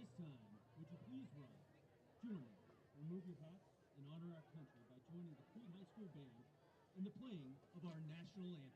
this time, would you please rise? Gentlemen, remove your hats and honor our country by joining the Crete High School Band in the playing of our national anthem.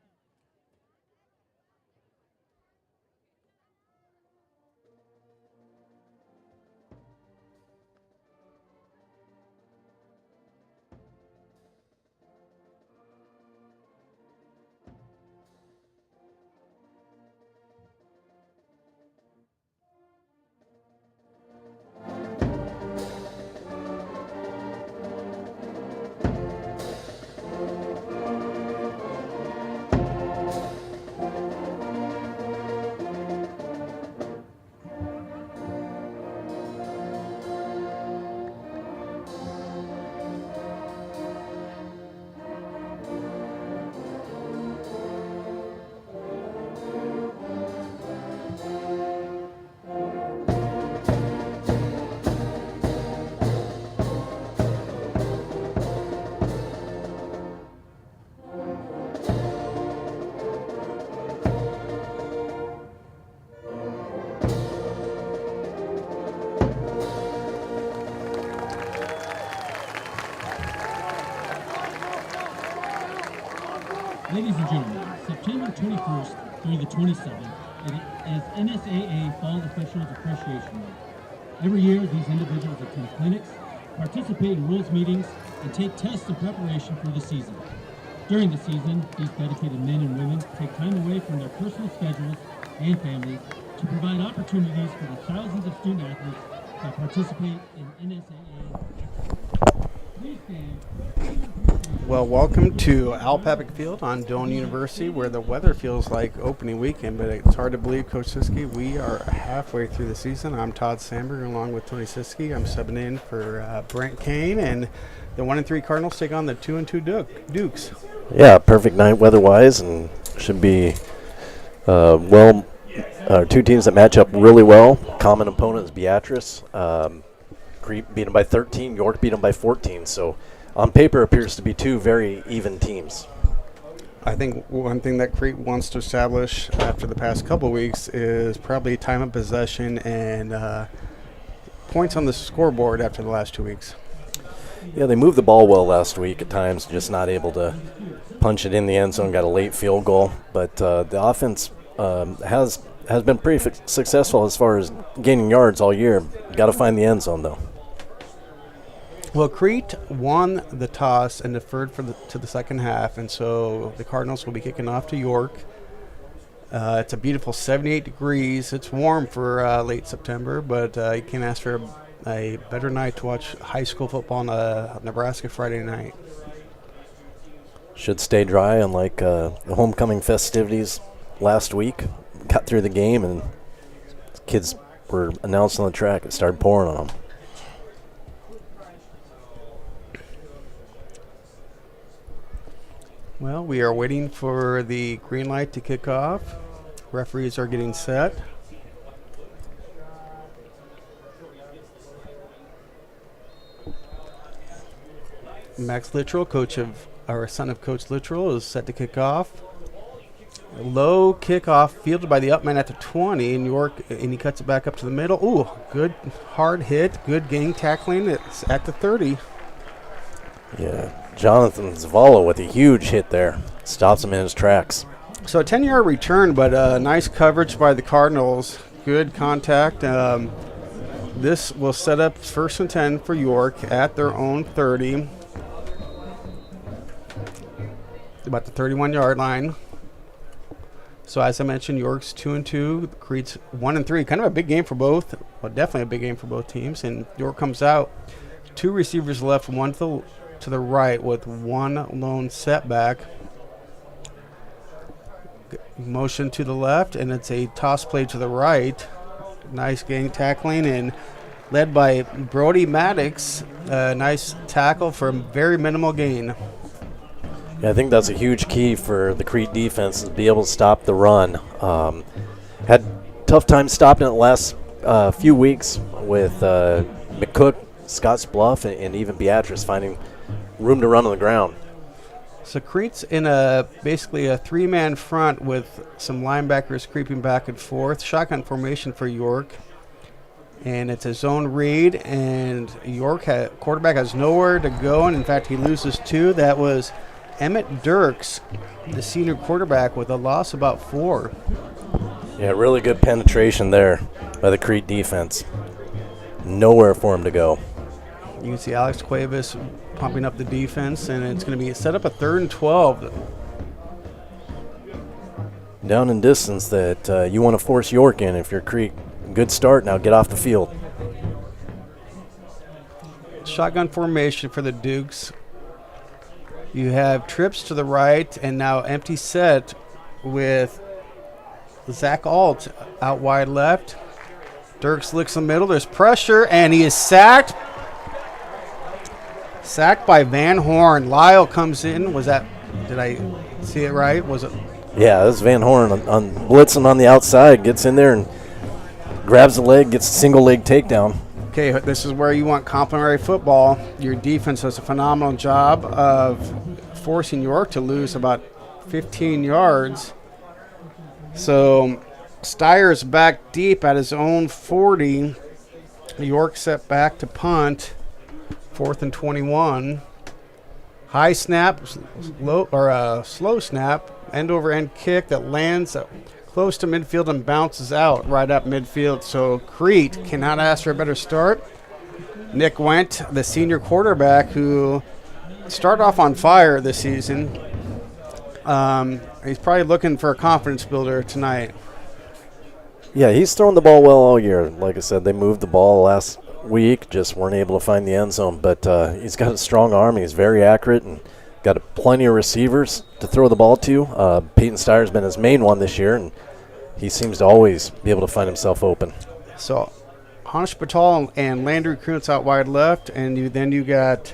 Ladies and gentlemen, September 21st through the 27th is NSAA Fall Officials Appreciation Month. Every year, these individuals attend clinics, participate in rules meetings, and take tests in preparation for the season. During the season, these dedicated men and women take time away from their personal schedules and families to provide opportunities for the thousands of student athletes that participate in NSAA. Please stand. Well, welcome to Papik Field on Doane University, where the weather feels like opening weekend, but it's hard to believe, Coach Siski, we are halfway through the season. I'm Todd Sandberg, along with Tony Siski. I'm subbing in for Brent Kane, and the 1-3 Cardinals take on the 2-2 Dukes. Yeah, perfect night weather-wise, and should be two teams that match up really well. Common opponent is Beatrice. Crete beat them by 13. York beat them by 14. So on paper, appears to be two very even teams. I think one thing that Crete wants to establish after the past couple of weeks is probably time of possession and points on the scoreboard after the last 2 weeks. Yeah, they moved the ball well last week at times, just not able to punch it in the end zone, got a late field goal. But the offense has been pretty successful as far as gaining yards all year. Got to find the end zone, though. Well, Crete won the toss and deferred to the second half, and so the Cardinals will be kicking off to York. It's a beautiful 78 degrees. It's warm for late September, but you can't ask for a better night to watch high school football on a Nebraska Friday night. Should stay dry, unlike the homecoming festivities last week. Got through the game, and kids were announced on the track. It started pouring on them. Well, we are waiting for the green light to kick off. Referees are getting set. Max Littrell, son of Coach Littrell, is set to kick off. A low kickoff fielded by the upman at the 20 in York, and he cuts it back up to the middle. Ooh, good hard hit, good gang tackling. It's at the 30. Yeah, Jonathan Zavala with a huge hit there. Stops him in his tracks. So a 10-yard return, but nice coverage by the Cardinals. Good contact. This will set up 1st and 10 for York at their own 30. About the 31-yard line. So as I mentioned, York's 2-2, Crete's 1-3. Kind of a big game for both. Well, definitely a big game for both teams. And York comes out. 2 receivers left, one to the right with one lone setback. Motion to the left, and it's a toss play to the right. Nice gang tackling, and led by Brody Maddox. Nice tackle for a very minimal gain. Yeah, I think that's a huge key for the Crete defense, is to be able to stop the run. Had tough time stopping it the last few weeks with McCook, Scotts Bluff, and even Beatrice finding room to run on the ground. So Crete's in basically a 3-man front with some linebackers creeping back and forth. Shotgun formation for York. And it's a zone read, and York quarterback has nowhere to go, and in fact he loses 2. That was Emmett Dirks, the senior quarterback, with a loss about 4. Yeah, really good penetration there by the Crete defense. Nowhere for him to go. You can see Alex Cuevas pumping up the defense, and it's going to be set up a 3rd and 12. Down in distance that you want to force York in if you're Crete. Good start, now get off the field. Shotgun formation for the Dukes. You have trips to the right, and now empty set with Zach Alt out wide left. Dirks licks the middle. There's pressure, and he is sacked. Sacked by Van Horn. Lyle comes in. Did I see it right? Was it? Yeah, this is Van Horn on blitzing on the outside. Gets in there and grabs the leg, gets a single leg takedown. Okay, this is where you want complimentary football. Your defense does a phenomenal job of forcing York to lose about 15 yards. So Steyer's back deep at his own 40. York set back to punt. 4th and 21. High snap, slow snap, end over end kick that lands close to midfield and bounces out right up midfield. So Crete cannot ask for a better start. Nick Wendt, the senior quarterback who started off on fire this season. He's probably looking for a confidence builder tonight. Yeah, he's thrown the ball well all year. Like I said, they moved the ball last week, just weren't able to find the end zone. But he's got a strong arm. He's very accurate and got plenty of receivers to throw the ball to. Peyton Steyer's been his main one this year, and he seems to always be able to find himself open. So Hanish Patel and Landry Kuntz out wide left, and you got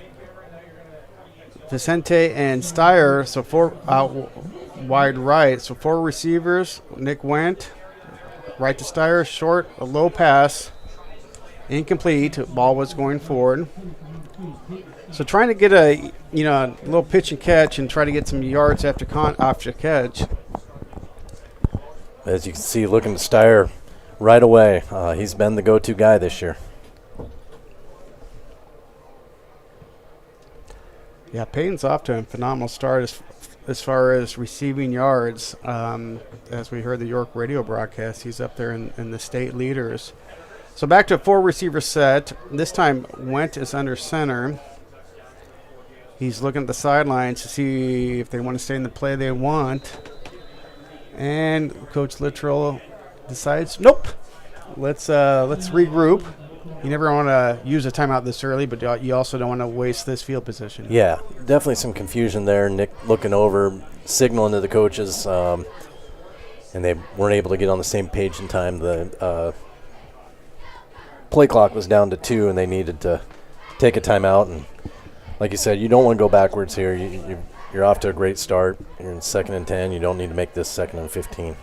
Vicente and Steyer, so 4 out wide right. So 4 receivers. Nick Wendt, right to Steyer, short, a low pass, incomplete. Ball was going forward. So trying to get a little pitch and catch and try to get some yards after catch. As you can see, looking to Steyer right away. He's been the go-to guy this year. Yeah, Peyton's off to a phenomenal start as far as receiving yards. As we heard the York radio broadcast, he's up there in the state leaders. So back to a 4-receiver set. This time, Wendt is under center. He's looking at the sidelines to see if they want to stay in the play they want. And Coach Littrell decides, nope, let's regroup. You never want to use a timeout this early, but you also don't want to waste this field position. Yeah, definitely some confusion there. Nick looking over, signaling to the coaches, and they weren't able to get on the same page in time. The play clock was down to 2, and they needed to take a timeout. And like you said, you don't want to go backwards here. You're off to a great start. You're in 2nd and 10. You don't need to make this 2nd and 15.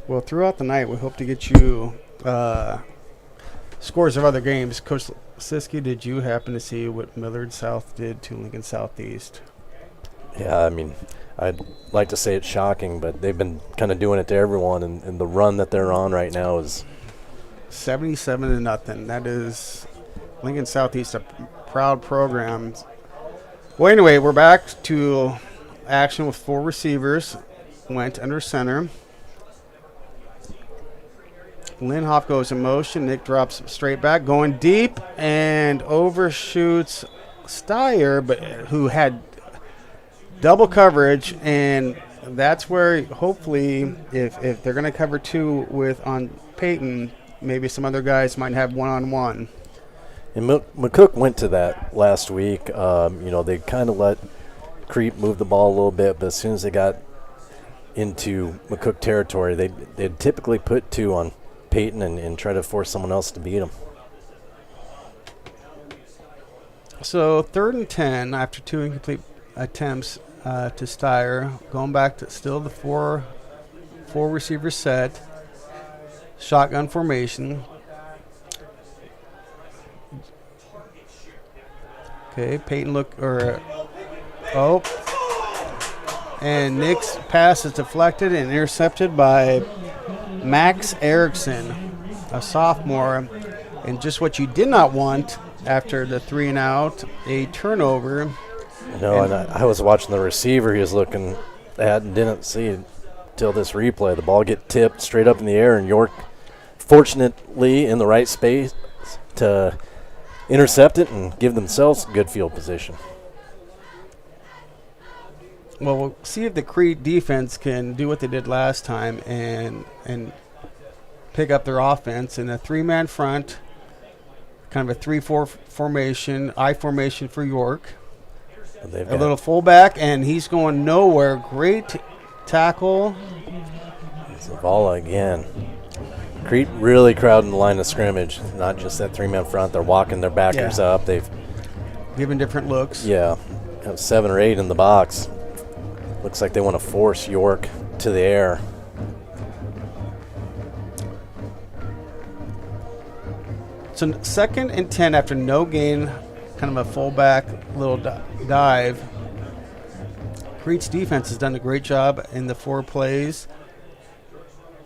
Well, throughout the night, we hope to get you scores of other games. Coach Siski, did you happen to see what Millard South did to Lincoln Southeast? Yeah, I mean, I'd like to say it's shocking, but they've been kind of doing it to everyone, and the run that they're on right now is 77-0. That is Lincoln Southeast, a proud program. Well, anyway, we're back to action with 4 receivers. Went under center. Linhoff goes in motion. Nick drops straight back, going deep and overshoots Steyer, but who had double coverage, and that's where hopefully if they're going to cover 2 on Peyton, maybe some other guys might have one-on-one. And McCook went to that last week. They kind of let Crete move the ball a little bit, but as soon as they got into McCook territory, they'd typically put 2 on Peyton and try to force someone else to beat him. So 3rd and 10 after 2 incomplete attempts to Steyer. Going back to still the 4 receiver set. Shotgun formation. Okay, Peyton And Nick's pass is deflected and intercepted by Max Erickson, a sophomore. And just what you did not want after the 3-and-out, a turnover. No, and I was watching the receiver he was looking at and didn't see till this replay. The ball get tipped straight up in the air, and York, fortunately, in the right space to intercept it and give themselves good field position. Well, we'll see if the Crete defense can do what they did last time and pick up their offense in a 3-man front, kind of a 3-4 formation, I formation for York. A little fullback, and he's going nowhere. Great tackle. Zavala again. Crete really crowding the line of scrimmage, not just that 3-man front. They're walking their backers up. They've given different looks. Yeah, have 7 or 8 in the box. Looks like they want to force York to the air. So 2nd and 10 after no gain, kind of a fullback little dive. Crete's defense has done a great job in the 4 plays.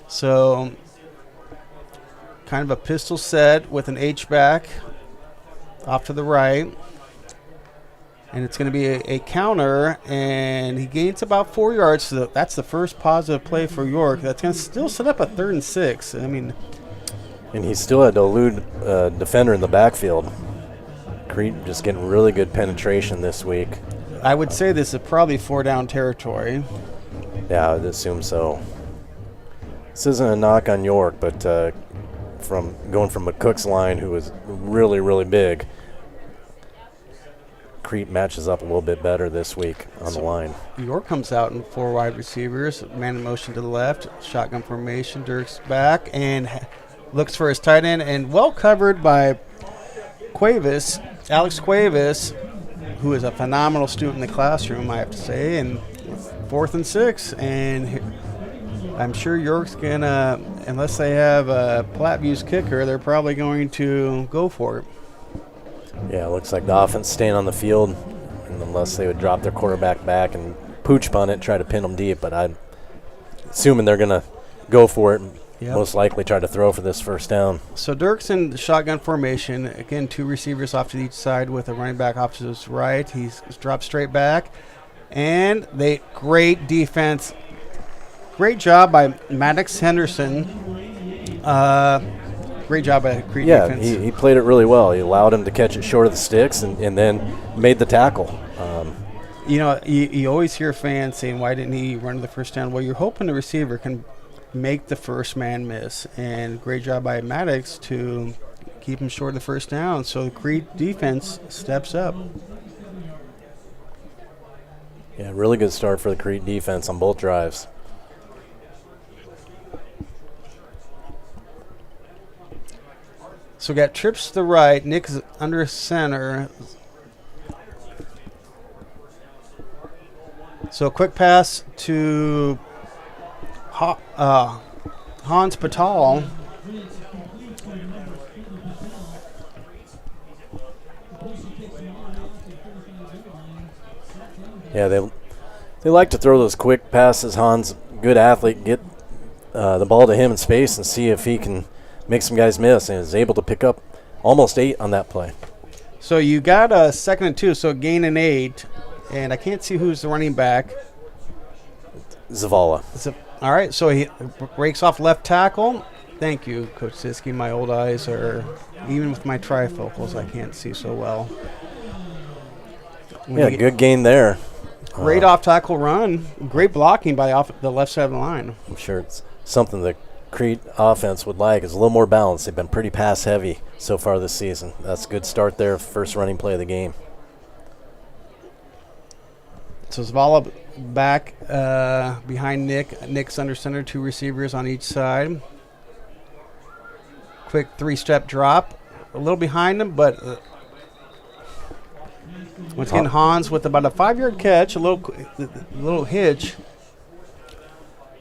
So kind of a pistol set with an H-back off to the right. And it's going to be a counter, and he gains about 4 yards. So that's the first positive play for York. That's going to still set up a 3rd and 6. I mean, and he still had to elude a defender in the backfield. Crete just getting really good penetration this week. I would say this is probably 4-down territory. Yeah, I would assume so. This isn't a knock on York, but from going from McCook's line, who was really, really big, Crete matches up a little bit better this week on the line. York comes out in 4 wide receivers, man in motion to the left, shotgun formation. Dirk's back and looks for his tight end, and well covered by Alex Cuevas, who is a phenomenal student in the classroom, I have to say. And 4th and 6, and I'm sure York's gonna, unless they have a Plattview's kicker, they're probably going to go for it. Yeah, it looks like the offense staying on the field, and unless they would drop their quarterback back and pooch punt it, try to pin them deep. But I'm assuming they're going to go for it and most likely try to throw for this 1st down. So Dirk's in the shotgun formation. Again, 2 receivers off to each side with a running back off to his right. He's dropped straight back. And great defense. Great job by Maddox Henderson. Great job by Crete defense. Yeah, he played it really well. He allowed him to catch it short of the sticks and then made the tackle. You always hear fans saying, why didn't he run to the 1st down? Well, you're hoping the receiver can make the first man miss. And great job by Maddox to keep him short of the 1st down. So the Crete defense steps up. Yeah, really good start for the Crete defense on both drives. So we got trips to the right. Nick's under center. So a quick pass to Hans Patal. Yeah, they like to throw those quick passes. Hans, good athlete, get the ball to him in space and see if he can make some guys miss, and is able to pick up almost 8 on that play. So you got a 2nd and 2, so gain an 8, and I can't see who's the running back. Zavala. All right, so he breaks off left tackle. Thank you, Coach Siski. My old eyes are, even with my trifocals, I can't see so well. Good gain there. Great off-tackle run. Great blocking by the left side of the line. I'm sure it's something the Crete offense would like is a little more balance. They've been pretty pass-heavy so far this season. That's a good start there, first running play of the game. So Zavala back behind Nick. Nick's under center, 2 receivers on each side. Quick 3-step drop. A little behind him, but once again, Hans with about a 5-yard catch, a little hitch.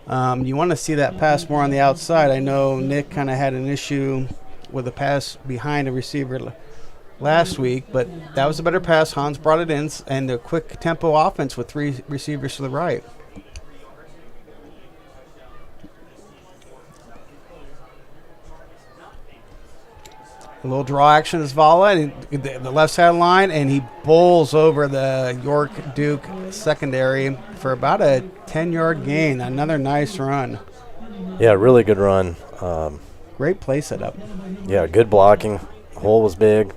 You want to see that pass more on the outside. I know Nick kind of had an issue with a pass behind a receiver last week, but that was a better pass. Hans brought it in, and the quick tempo offense with 3 receivers to the right. A little draw action is Vala, and the left side line, and he bowls over the York Duke secondary for about a 10-yard gain. Another nice run. Yeah, really good run. Great play setup. Yeah, good blocking. Hole was big.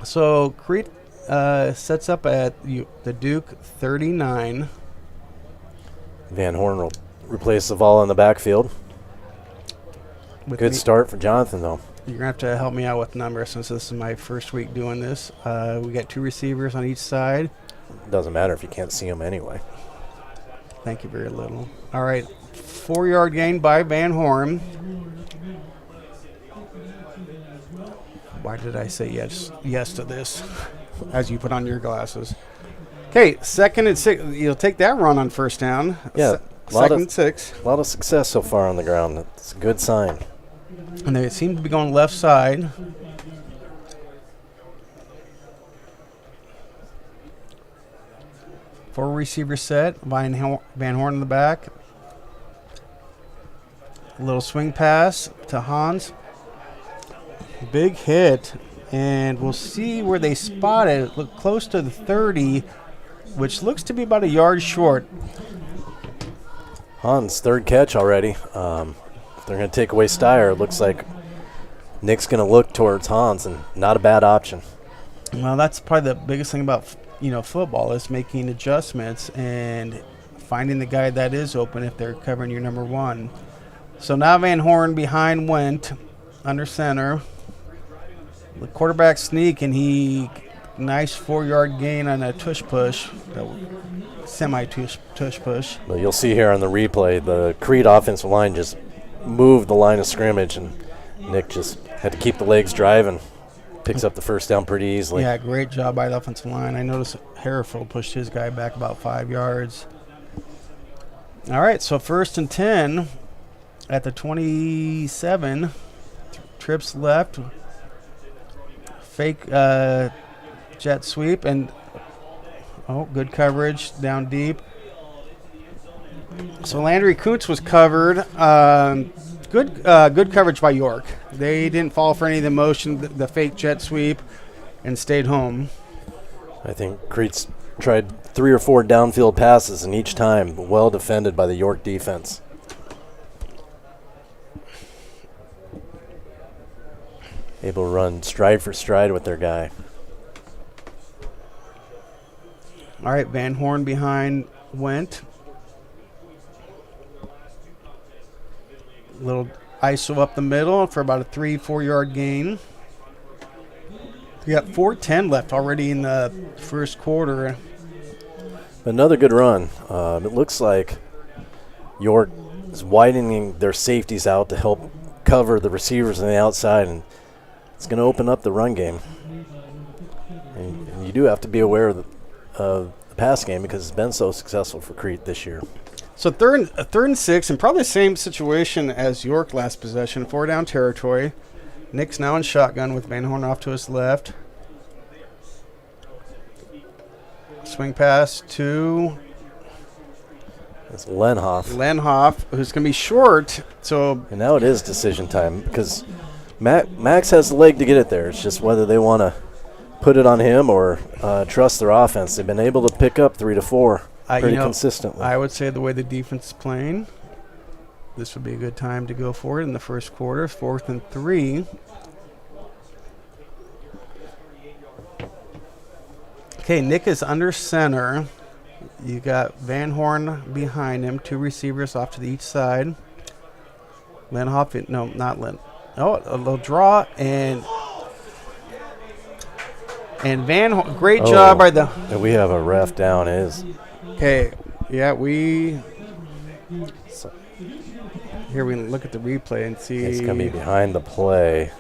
So Crete sets up at the Duke 39. Van Horn will replace Zavala in the backfield. Good start for Jonathan, though. You're going to have to help me out with numbers since this is my first week doing this. We got 2 receivers on each side. Doesn't matter if you can't see them anyway. Thank you very little. All right, 4-yard gain by Van Horn. Why did I say yes to this as you put on your glasses? Okay, 2nd and 6. You'll take that run on first down. Yeah, 2nd and 6. A lot of success so far on the ground. That's a good sign. And they seem to be going left side. Four receiver set. Van Horn in the back. A little swing pass to Hans. Big hit. And we'll see where they spot it. Look close to the 30, which looks to be about a yard short. Hans' 3rd catch already. If they're going to take away Steyer, it looks like Nick's going to look towards Hans, and not a bad option. Well, that's probably the biggest thing about football is making adjustments and finding the guy that is open if they're covering your number 1. So now Van Horn behind went under center. The quarterback sneak, and he nice 4-yard gain on a tush push, semi-tush push. But you'll see here on the replay, the Crete offensive line just moved the line of scrimmage, and Nick just had to keep the legs driving. Picks up the first down pretty easily. Yeah, great job by the offensive line. I noticed Herefeld pushed his guy back about 5 yards. All right, so 1st and 10 at the 27. Trips left. Fake jet sweep, and good coverage down deep. So Landry Kuntz was covered. Good coverage by York. They didn't fall for any of the motion, the fake jet sweep, and stayed home. I think Crete's tried 3 or 4 downfield passes, and each time well defended by the York defense. Able to run stride for stride with their guy. All right, Van Horn behind went. Little ISO up the middle for about a 3-4 yard gain. We got 4:10 left already in the first quarter. Another good run. It looks like York is widening their safeties out to help cover the receivers on the outside, and it's going to open up the run game. And you do have to be aware of the pass game because it's been so successful for Crete this year. So third and 6, and probably the same situation as York last possession, 4-down territory. Nick's now in shotgun with Van Horn off to his left. Swing pass to It's Lenhoff, who's going to be short. And now it is decision time because Max has the leg to get it there. It's just whether they want to put it on him or trust their offense. They've been able to pick up 3 to 4 pretty consistently. I would say the way the defense is playing, this would be a good time to go for it in the first quarter. 4th and 3. Okay, Nick is under center. You got Van Horn behind him, 2 receivers off to each side. Lenhoff, no, not Len. Oh, a little draw, and Van Horn, great job by the. And we have a ref down. Okay, yeah, here we can look at the replay and see. It's going to be behind the play.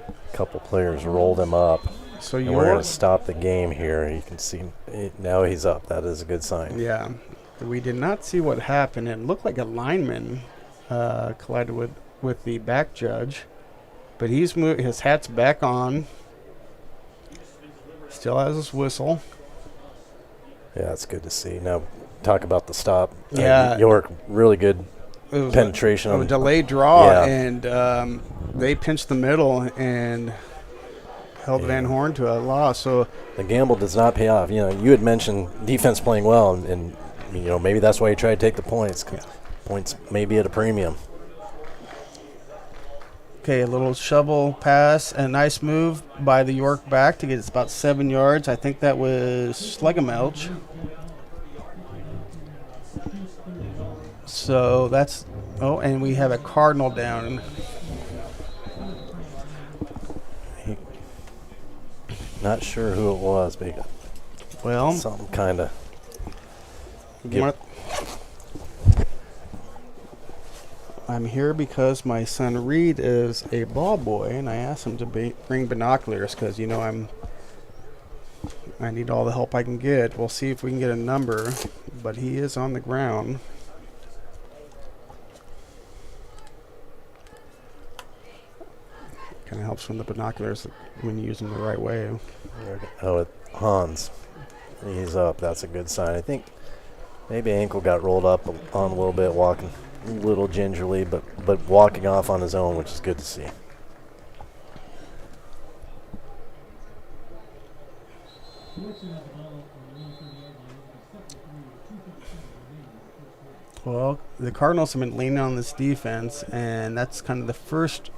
A couple players rolled him up. So we're going to stop the game here. You can see now he's up. That is a good sign. Yeah, we did not see what happened. It looked like a lineman collided with the back judge, but he's moved. His hat's back on. Still has his whistle. Yeah, it's good to see. Now talk about the stop. Yeah, York really good it was penetration. a delayed draw, Yeah. and they pinched the middle and held Van Horn to a loss. So the gamble does not pay off. You had mentioned defense playing well, and maybe that's why you try to take the points. 'Cause points may be at a premium. okay, a little shovel pass, a nice move by the York back to get us about 7 yards. I think that was Schlegelmelch. So that's and we have a Cardinal down. Not sure who it was, but Well, something kind of. I'm here because my son Reed is a ball boy, and I asked him to bring binoculars because I need all the help I can get. We'll see if we can get a number, but he is on the ground. Kind of helps when the binoculars when you use them the right way. Oh, Hans. He's up. That's a good sign. I think maybe ankle got rolled up on a little bit, walking a little gingerly, but walking off on his own, which is good to see. Well, the Cardinals have been leaning on this defense, and that's kind of the first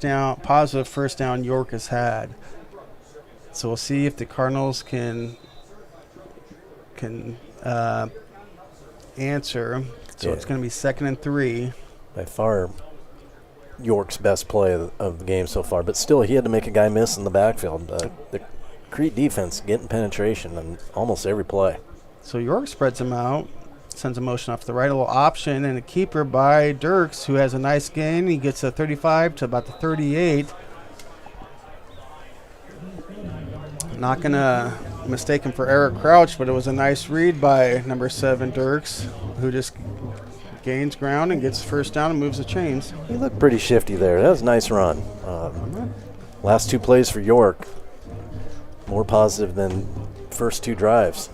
down, positive first down York has had. So we'll see if the Cardinals can answer. So it's going to be 2nd and 3. By far, York's best play of the game so far, but still, he had to make a guy miss in the backfield. The Crete defense getting penetration on almost every play. So York spreads him out, sends a motion off to the right, a little option, and a keeper by Dirks, who has a nice gain. He gets a 35 to about the 38. Not going to mistake him for Eric Crouch, but it was a nice read by number 7, Dirks, who just gains ground and gets first down and moves the chains. He looked pretty shifty there. That was a nice run. Last 2 plays for York, more positive than first 2 drives.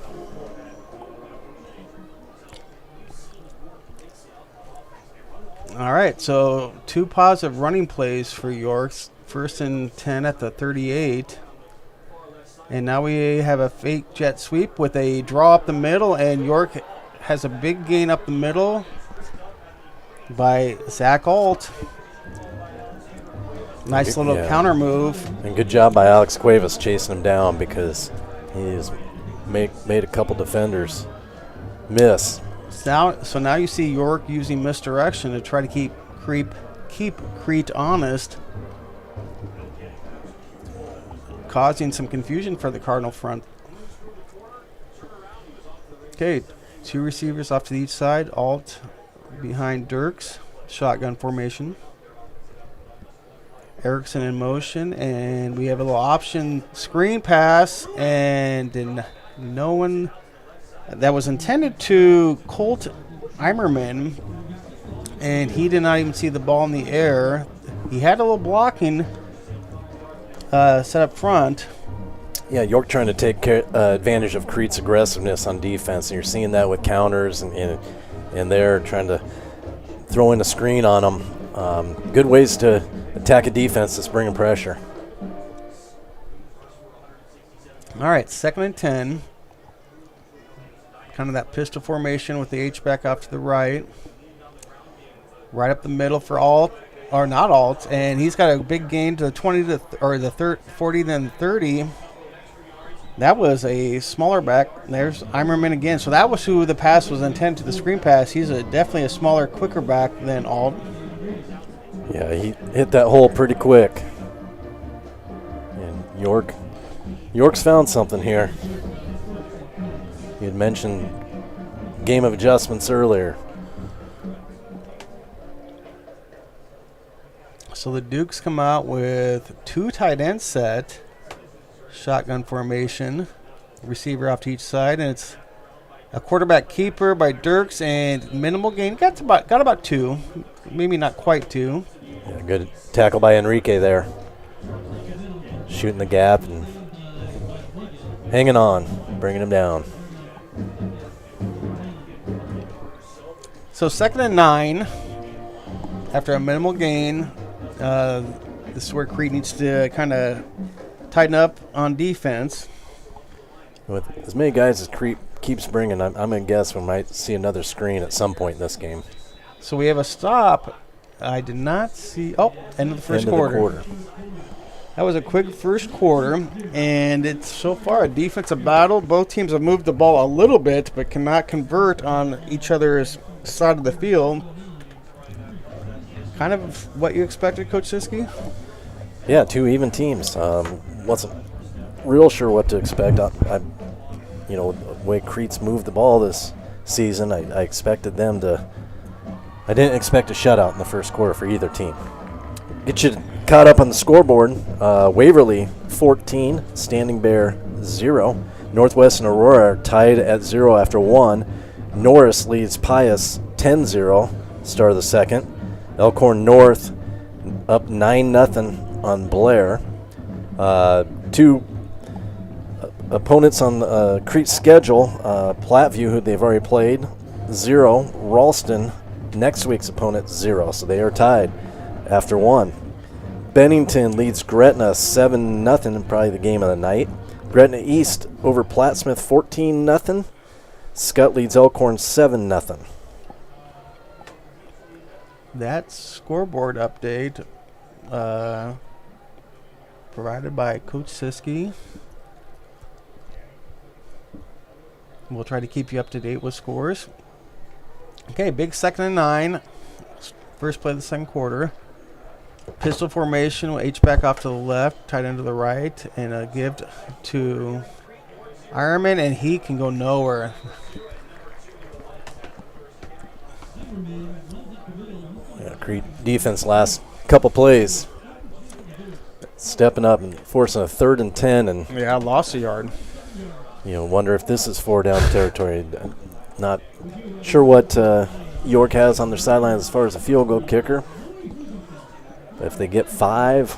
All right, so 2 positive running plays for York's. 1st and 10 at the 38. And now we have a fake jet sweep with a draw up the middle, and York has a big gain up the middle by Zach Alt. Nice little counter move. And good job by Alex Cuevas chasing him down, because he has made a couple defenders miss. So now you see York using misdirection to try to keep Crete honest, causing some confusion for the Cardinal front. Okay, 2 receivers off to each side. Alt behind Dirks. Shotgun formation. Erickson in motion, and we have a little option screen pass, and no one that was intended to Colt Eimerman, and he did not even see the ball in the air. He had a little blocking set up front. Yeah, York trying to take advantage of Crete's aggressiveness on defense, and you're seeing that with counters, and they're trying to throw in a screen on them. Good ways to attack a defense that's bringing pressure. All right, 2nd and 10. Kind of that pistol formation with the H-back off to the right. Right up the middle for Alt, or not Alt, and he's got a big gain to the 20 to the 40, then 30. That was a smaller back. There's Eimerman again. So that was who the pass was intended to, the screen pass. He's definitely a smaller, quicker back than Alt. Yeah, he hit that hole pretty quick. And York's found something here. You had mentioned game of adjustments earlier. So the Dukes come out with 2 tight end set, shotgun formation, receiver off to each side, and it's a quarterback keeper by Dirks and minimal gain. Got about 2, maybe not quite 2. Yeah, good tackle by Enrique there. Shooting the gap and hanging on, bringing him down. So 2nd and 9 after a minimal gain. This is where Crete needs to kind of tighten up on defense. With as many guys as Crete keeps bringing, I'm going to guess we might see another screen at some point in this game. So we have a stop. I did not see. Oh, end of the first quarter. That was a quick first quarter, and it's so far a defensive battle. Both teams have moved the ball a little bit, but cannot convert on each other's side of the field. Kind of what you expected, Coach Siski? Yeah, 2 even teams. Wasn't real sure what to expect. I the way Crete's moved the ball this season, I expected them to. I didn't expect a shutout in the first quarter for either team. Get you caught up on the scoreboard. Waverly 14, Standing Bear 0. Northwest and Aurora are tied at 0 after 1. Norris leads Pius 10-0, start of the second. Elkhorn North up 9-0 on Blair. 2 opponents on Crete's schedule, Platteview, who they've already played, 0. Ralston, next week's opponent, 0. So they are tied after 1. Bennington leads Gretna 7-0, probably the game of the night. Gretna East over Plattsmouth 14-0. Scott leads Elkhorn 7-0. That scoreboard update provided by Coach Siski. We'll try to keep you up to date with scores. Okay, big 2nd and 9. First play of the second quarter. Pistol formation with H-back off to the left, tight end to the right, and a give to Ironman, and he can go nowhere. Yeah, Crete defense last couple plays. Stepping up and forcing a 3rd and 10, and Yeah, lost a yard. wonder if this is 4 down territory. Not sure what York has on their sideline as far as a field goal kicker. But if they get 5,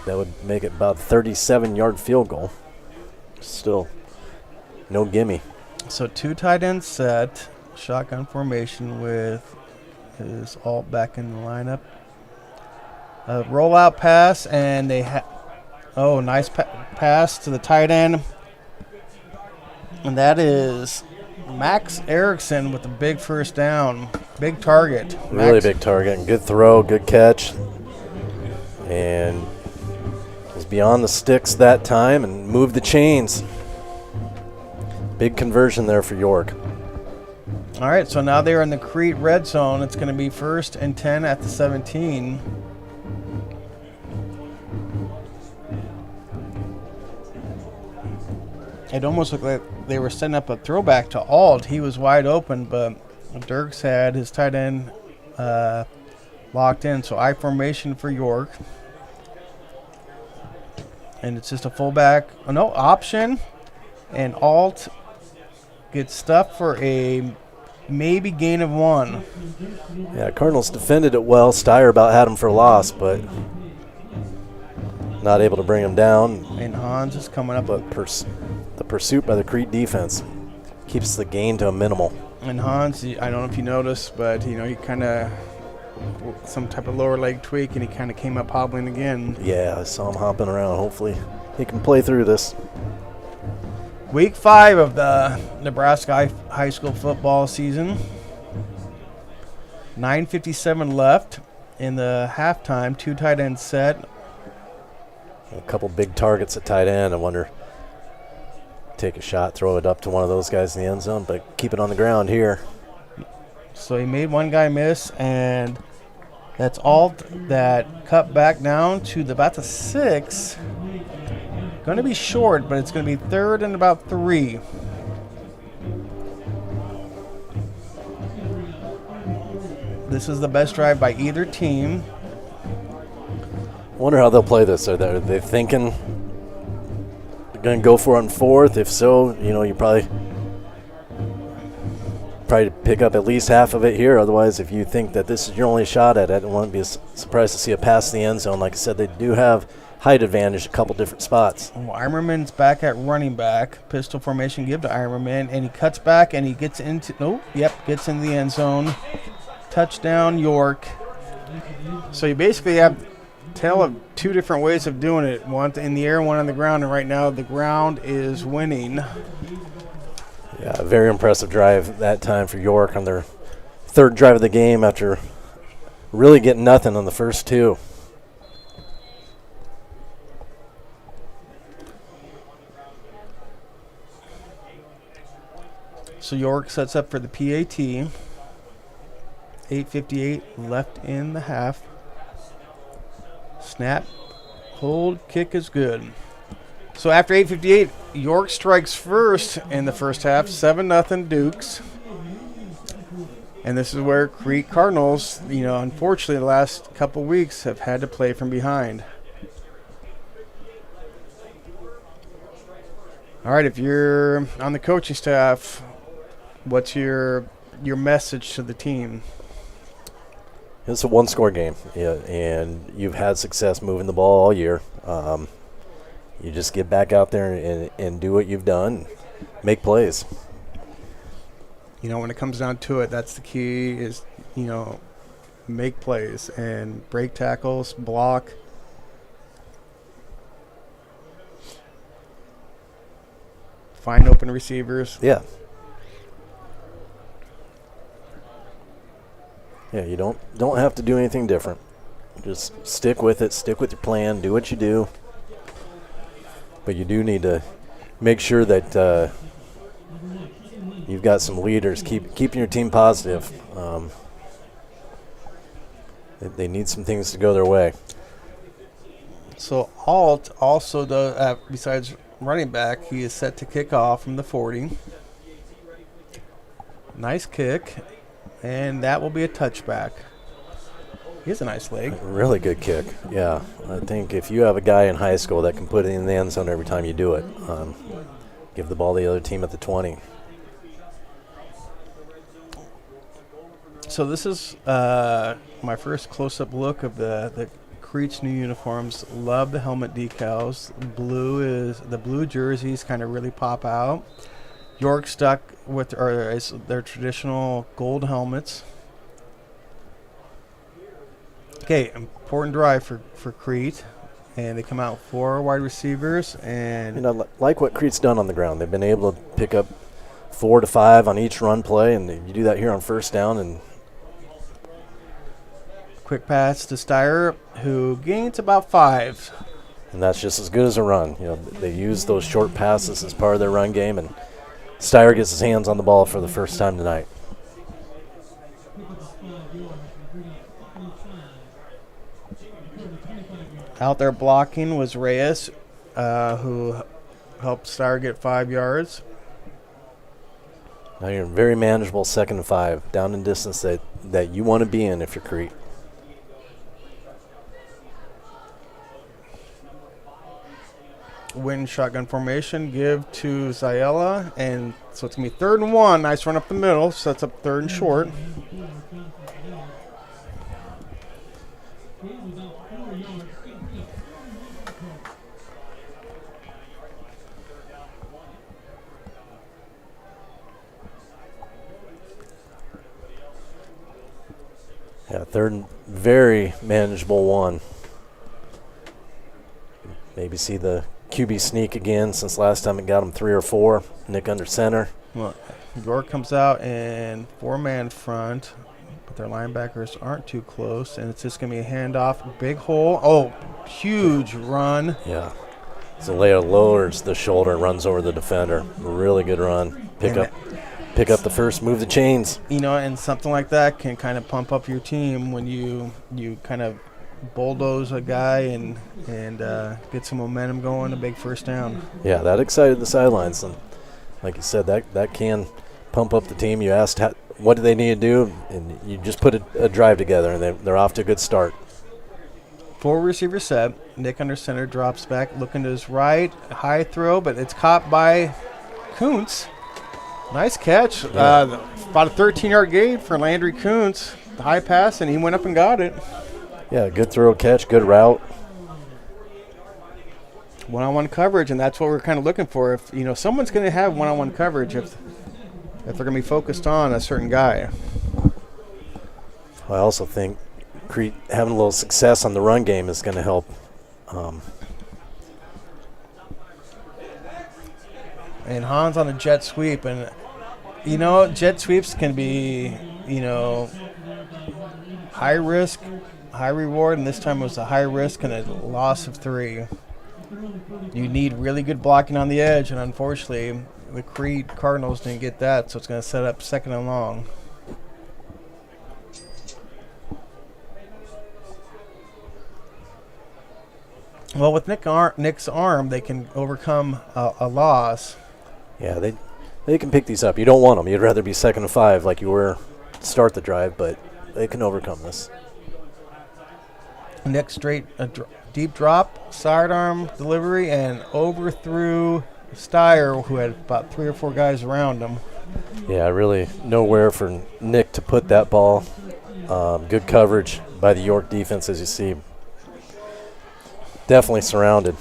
that would make it about a 37-yard field goal. Still, no gimme. So 2 tight ends set, shotgun formation with his alt back in the lineup. A rollout pass, and they nice pass to the tight end. And that is Max Erickson with a big first down. Big target. Really big target. Good throw, good catch. And was beyond the sticks that time and moved the chains. Big conversion there for York. All right, so now they're in the Crete red zone. It's going to be 1st and 10 at the 17. It almost looked like they were setting up a throwback to Alt. He was wide open, but Dirks had his tight end locked in. So I formation for York. And it's just a fullback. Oh, no, option. And Alt gets stuffed for a maybe gain of 1. Yeah, Cardinals defended it well. Steyer about had him for a loss, but not able to bring him down. And Hans is coming up. But the pursuit by the Crete defense keeps the gain to a minimal. And Hans, I don't know if you noticed, but he kind of some type of lower leg tweak, and he kind of came up hobbling again. Yeah, I saw him hopping around. Hopefully he can play through this. Week 5 of the Nebraska high school football season. 9:57 left in the halftime. 2 tight ends set. A couple big targets at tight end. I wonder, take a shot, throw it up to one of those guys in the end zone, but keep it on the ground here. So he made one guy miss, and that's all that cut back down to about the 6. Going to be short, but it's going to be 3rd and about 3. This is the best drive by either team. I wonder how they'll play this. Are they thinking they're going to go for it on 4th? If so, you probably pick up at least half of it here. Otherwise, if you think that this is your only shot at it, I wouldn't be surprised to see a pass in the end zone. Like I said, they do have height advantage a couple different spots. Well, Imerman's back at running back. Pistol formation, give to Imerman, and he cuts back and he gets into gets in the end zone. Touchdown, York. So you basically have tale of two different ways of doing it. One in the air, one on the ground, and right now the ground is winning. Yeah, very impressive drive that time for York on their third drive of the game after really getting nothing on the first two. So York sets up for the PAT. 8:58 left in the half. Snap, hold, kick is good. So after 8:58, York strikes first in the first half, 7-0 Dukes. And this is where Crete Cardinals, unfortunately the last couple weeks have had to play from behind. All right, if you're on the coaching staff, what's your message to the team? It's a one-score game, and you've had success moving the ball all year. You just get back out there and do what you've done, make plays. When it comes down to it, that's the key is, make plays and break tackles, block. Find open receivers. Yeah. Yeah, you don't have to do anything different. Just stick with it, stick with your plan, do what you do. But you do need to make sure that you've got some leaders keeping your team positive. They need some things to go their way. So Alt also does, besides running back, he is set to kick off from the 40. Nice kick. And that will be a touchback. He has a nice leg. Really good kick, yeah. I think if you have a guy in high school that can put it in the end zone every time you do it, give the ball to the other team at the 20. So this is my first close-up look of the Crete's new uniforms. Love the helmet decals. The blue jerseys kind of really pop out. York stuck with their traditional gold helmets. Okay, important drive for Crete. And they come out with 4 wide receivers. And like what Crete's done on the ground. They've been able to pick up 4 to 5 on each run play, and you do that here on first down. And quick pass to Steyer, who gains about 5. And that's just as good as a run. They use those short passes as part of their run game, and Steyer gets his hands on the ball for the first time tonight. Out there blocking was Reyes, who helped Steyer get 5 yards. Now you're in very manageable 2nd and 5, down in distance that you want to be in if you're Crete. Win shotgun formation, give to Zayella, and so it's going to be 3rd and 1. Nice run up the middle, sets up 3rd and short. Yeah, 3rd and very manageable 1. Maybe see the QB sneak again since last time it got him 3 or 4. Nick under center. Well, York comes out in 4-man front, but their linebackers aren't too close, and it's just going to be a handoff. Big hole. Oh, huge run. Yeah. Zalea lowers the shoulder and runs over the defender. Really good run. Pick up the first, move the chains. And something like that can kind of pump up your team when you kind of bulldoze a guy and get some momentum going, a big first down. Yeah, that excited the sidelines. And like you said, that can pump up the team. You asked what do they need to do, and you just put a drive together, and they're off to a good start. 4 receiver set. Nick under center drops back, looking to his right. High throw, but it's caught by Kuntz. Nice catch. Yeah. About a 13-yard gain for Landry Kuntz. The high pass, and he went up and got it. Yeah, good throw catch, good route. one-on-one coverage, and that's what we're kind of looking for. If someone's going to have one-on-one coverage, if they're going to be focused on a certain guy. I also think Crete having a little success on the run game is going to help. And Hans on a jet sweep, and jet sweeps can be high risk, high reward, and this time it was a high risk and a loss of 3. You need really good blocking on the edge, and unfortunately the Crete Cardinals didn't get that, so it's going to set up 2nd and long. Well, with Nick's arm, they can overcome a loss. Yeah, they can pick these up. You don't want them. You'd rather be 2nd and 5 like you were to start the drive, but they can overcome this. Nick straight deep drop, sidearm delivery, and overthrew Steyer, who had about 3 or 4 guys around him. Yeah, really nowhere for Nick to put that ball. Good coverage by the York defense, as you see. Definitely surrounded.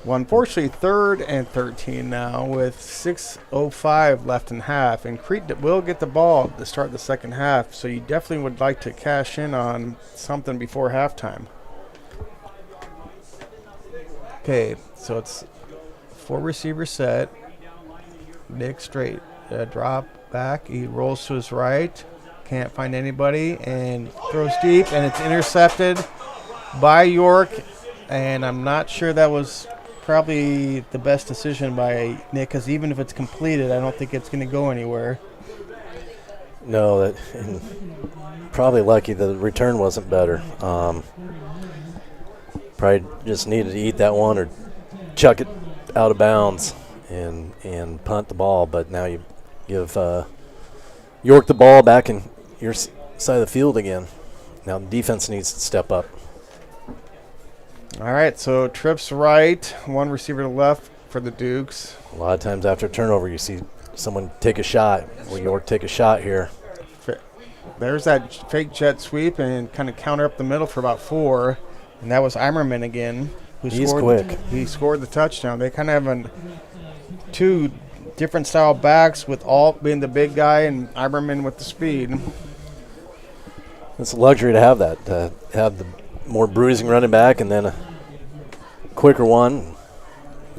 Well, unfortunately, 3rd and 13 now with 6:05 left in half, and Crete will get the ball to start the second half, so you definitely would like to cash in on something before halftime. Okay, so it's 4 receiver set. Nick straight drop back. He rolls to his right. Can't find anybody and throws deep, and it's intercepted by York, and I'm not sure that was probably the best decision by Nick, because even if it's completed, I don't think it's going to go anywhere. No, probably lucky the return wasn't better. Probably just needed to eat that one or chuck it out of bounds and punt the ball. But now you give York the ball back in your side of the field again. Now the defense needs to step up. All right, so trips right, 1 receiver to left for the Dukes. A lot of times after turnover, you see someone take a shot. Will York take a shot here? There's that fake jet sweep and kind of counter up the middle for about 4. And that was Eimerman again. He's quick. He scored the touchdown. They kind of have 2 different style backs, with Alt being the big guy and Eimerman with the speed. It's a luxury to have that, to have the more bruising running back and then a quicker one.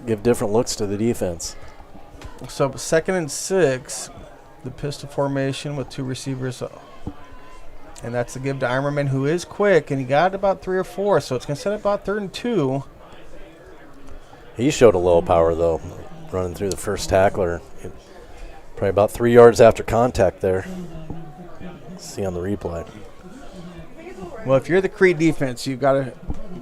Give different looks to the defense. So 2nd and 6, the pistol formation with 2 receivers. And that's the give to Eimerman, who is quick, and he got about 3 or 4, so it's going to set up about 3rd and 2. He showed a little power, though, running through the first tackler. Probably about 3 yards after contact there. See on the replay. Well, if you're the Crete defense, you've got to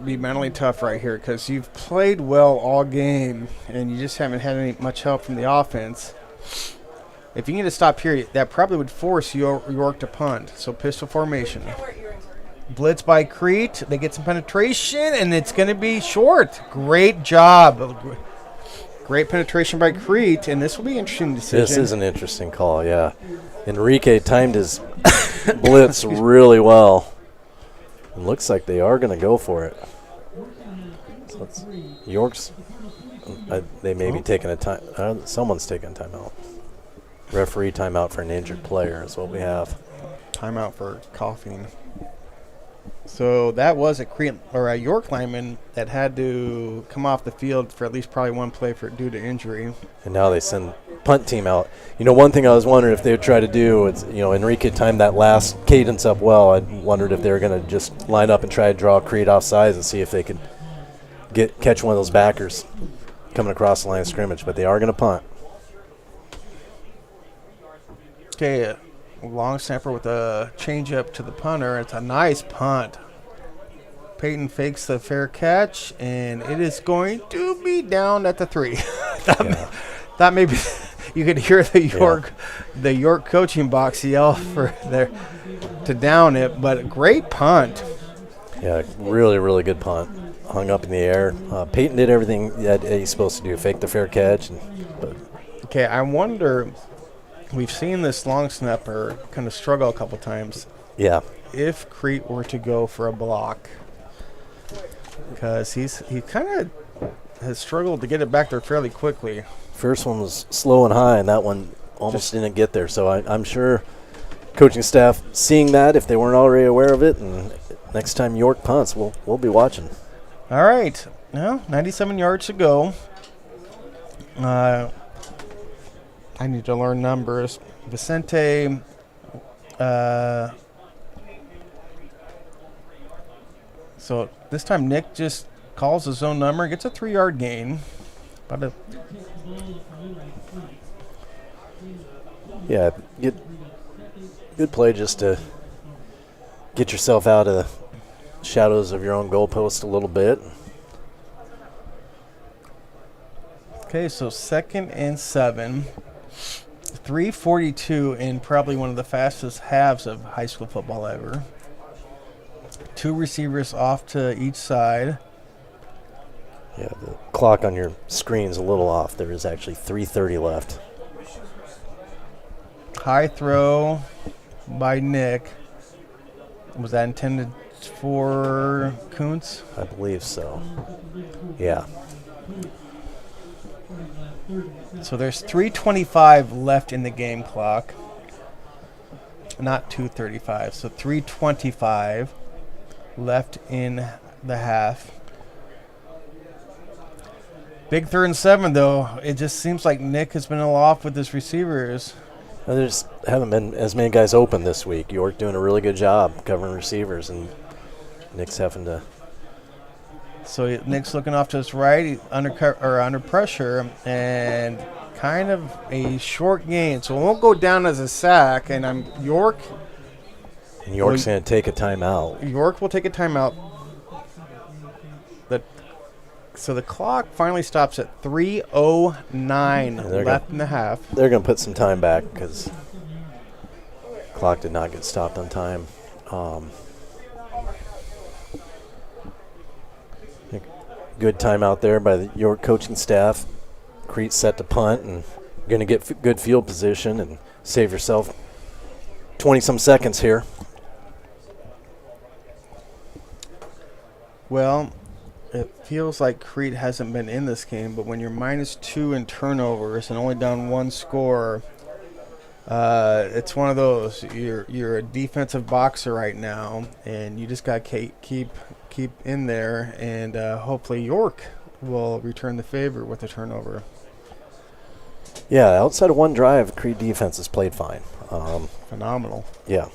be mentally tough right here, because you've played well all game, and you just haven't had much help from the offense. If you get a stop here, that probably would force York to punt. So pistol formation. Blitz by Crete. They get some penetration, and it's going to be short. Great job. Great penetration by Crete, and this will be an interesting decision. This is an interesting call, yeah. Enrique timed his blitz really well. It looks like they are going to go for it. So it's York's. They may be taking a time. Someone's taking a timeout. Referee timeout for an injured player is what we have. Timeout for coughing. So that was a York lineman that had to come off the field for at least probably 1 play due to injury. And now they send punt team out. One thing I was wondering if they would try to do is, Enrique timed that last cadence up well. I wondered if they were going to just line up and try to draw Crete off sides and see if they could catch one of those backers coming across the line of scrimmage. But they are going to punt. Okay, long snapper with a change-up to the punter. It's a nice punt. Peyton fakes the fair catch, and it is going to be down at the 3. That maybe you could hear the York coaching box yell for there to down it, but a great punt. Yeah, really, really good punt. Hung up in the air. Peyton did everything that he's supposed to do, fake the fair catch. Okay, I wonder. We've seen this long snapper kind of struggle a couple times. Yeah. If Crete were to go for a block, because he kind of has struggled to get it back there fairly quickly. First one was slow and high, and that one almost didn't get there. So I'm sure coaching staff seeing that, if they weren't already aware of it, and next time York punts, we'll be watching. All right. Now, 97 yards to go. I need to learn numbers. Vicente, so this time Nick just calls his own number, gets a 3-yard gain. Yeah, good play just to get yourself out of the shadows of your own goalpost a little bit. Okay, so 2nd and 7. 3:42 in probably one of the fastest halves of high school football ever. 2 receivers off to each side. Yeah, the clock on your screen's a little off. There is actually 3:30 left. High throw by Nick. Was that intended for Kuntz? I believe so. Yeah. So there's 3:25 left in the game clock. Not 2:35. So 3:25 left in the half. Big 3rd and 7, though. It just seems like Nick has been a little off with his receivers. Well, there just haven't been as many guys open this week. York doing a really good job covering receivers, and Nick's having to. So Nick's looking off to his right, under pressure, and kind of a short gain. So it won't go down as a sack, and York's going to take a timeout. York will take a timeout. So the clock finally stops at 3:09 left in the half. They're going to put some time back because clock did not get stopped on time. Good timeout there by the York coaching staff. Crete set to punt and going to get good field position and save yourself 20-some seconds here. Well, it feels like Crete hasn't been in this game, but when you're -2 in turnovers and only down 1 score, it's one of those. You're a defensive boxer right now, and you just got to keep in there, and hopefully York will return the favor with a turnover. Yeah, outside of one drive, Crete defense has played fine. Phenomenal. Yeah,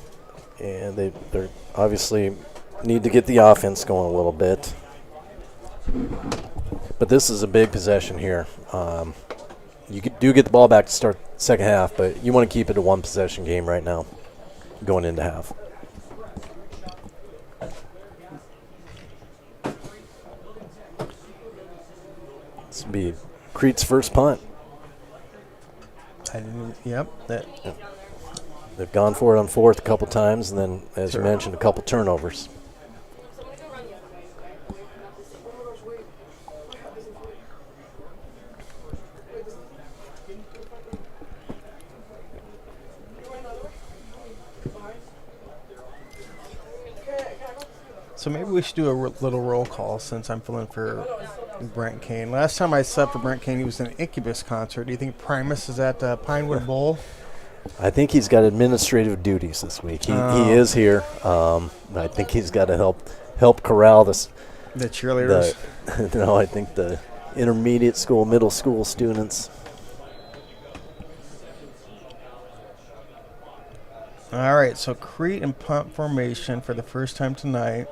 and they're obviously need to get the offense going a little bit. But this is a big possession here. You do get the ball back to start the second half, but you want to keep it a one-possession game right now going into half. This will be Crete's first punt. They've gone for it on 4th a couple times, and then, as you mentioned, a couple turnovers. So maybe we should do a little roll call since I'm filling for Brent Kane. Last time I subbed for Brent Kane, he was in an Incubus concert. Do you think Primus is at Pinewood Bowl? I think he's got administrative duties this week. He is here. I think he's got to help corral the cheerleaders. No, I think the intermediate school, middle school students. All right, so Crete in punt formation for the first time tonight.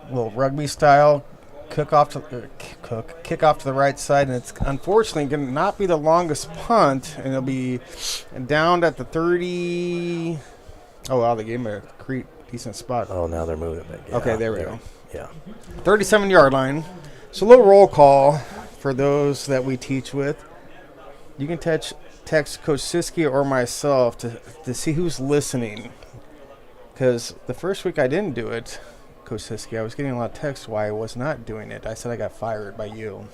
Little rugby style kick off to the right side, and it's unfortunately going to not be the longest punt, and it'll be down at the 30. Oh, wow, they gave him a Crete decent spot. Oh, now they're moving it. Yeah, okay, there we go. Yeah. 37-yard line. So a little roll call for those that we teach with. You can text Coach Siski or myself to see who's listening, because the first week I didn't do it, Coach Siski. I was getting a lot of texts why I was not doing it. I said I got fired by you.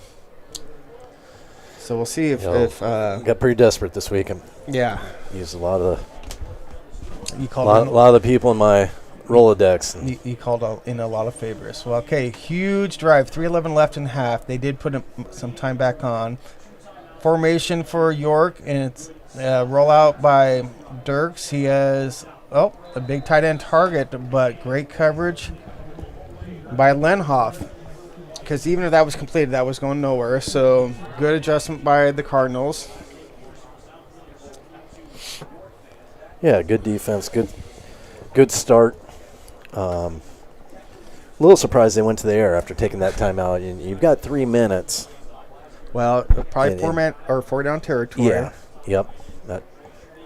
So we'll see if got pretty desperate this week and yeah, used a lot of You A called lot of the people in my Rolodex. you called in a lot of favors. Well, okay, huge drive, 3:11 left in half. They did put some time back on. Formation for York, and it's rollout by Dirks. He has a big tight end target, but great coverage by Lenhoff. Because even if that was completed, that was going nowhere. So good adjustment by the Cardinals. Yeah, good defense, good start. A little surprised they went to the air after taking that timeout. You've got 3 minutes. Well, probably four down territory. Yeah. Yep.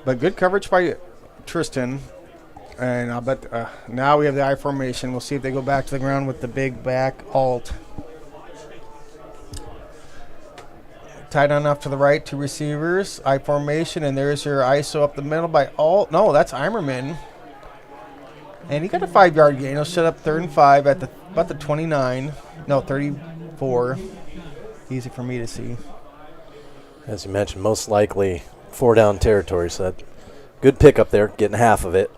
But good coverage by Tristan. And I'll bet now we have the I formation. We'll see if they go back to the ground with the big back alt. Tight on off to the right, 2 receivers, I formation, and there's your ISO up the middle by alt. No, that's Eimerman. And he got a 5-yard gain. He'll set up 3rd and 5 at about the 29. No, 34. Easy for me to see. As you mentioned, most likely 4 down territory, so that good pickup there, getting half of it.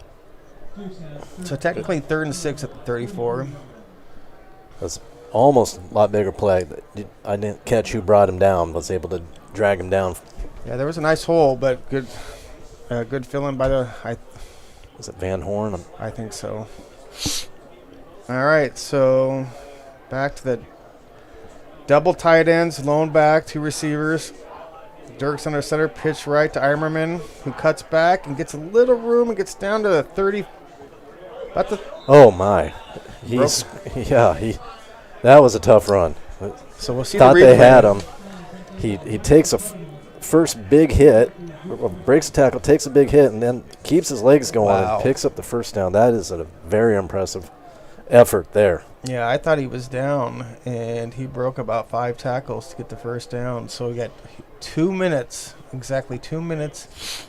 So technically 3rd and 6 at the 34. That's almost a lot bigger play. I didn't catch who brought him down. Was able to drag him down. Yeah, there was a nice hole, but good fill-in by the. Was it Van Horn? I think so. All right, so back to the double tight ends, lone back, 2 receivers. Dirks under center, pitch right to Eimerman, who cuts back and gets a little room and gets down to the 30. Oh my! That was a tough run. So we'll see. Thought they had him. He takes a first big hit, breaks a tackle, takes a big hit, and then keeps his legs going and picks up the first down. That is a very impressive effort there. Yeah, I thought he was down, and he broke about 5 tackles to get the first down. So we got 2 minutes, exactly 2 minutes.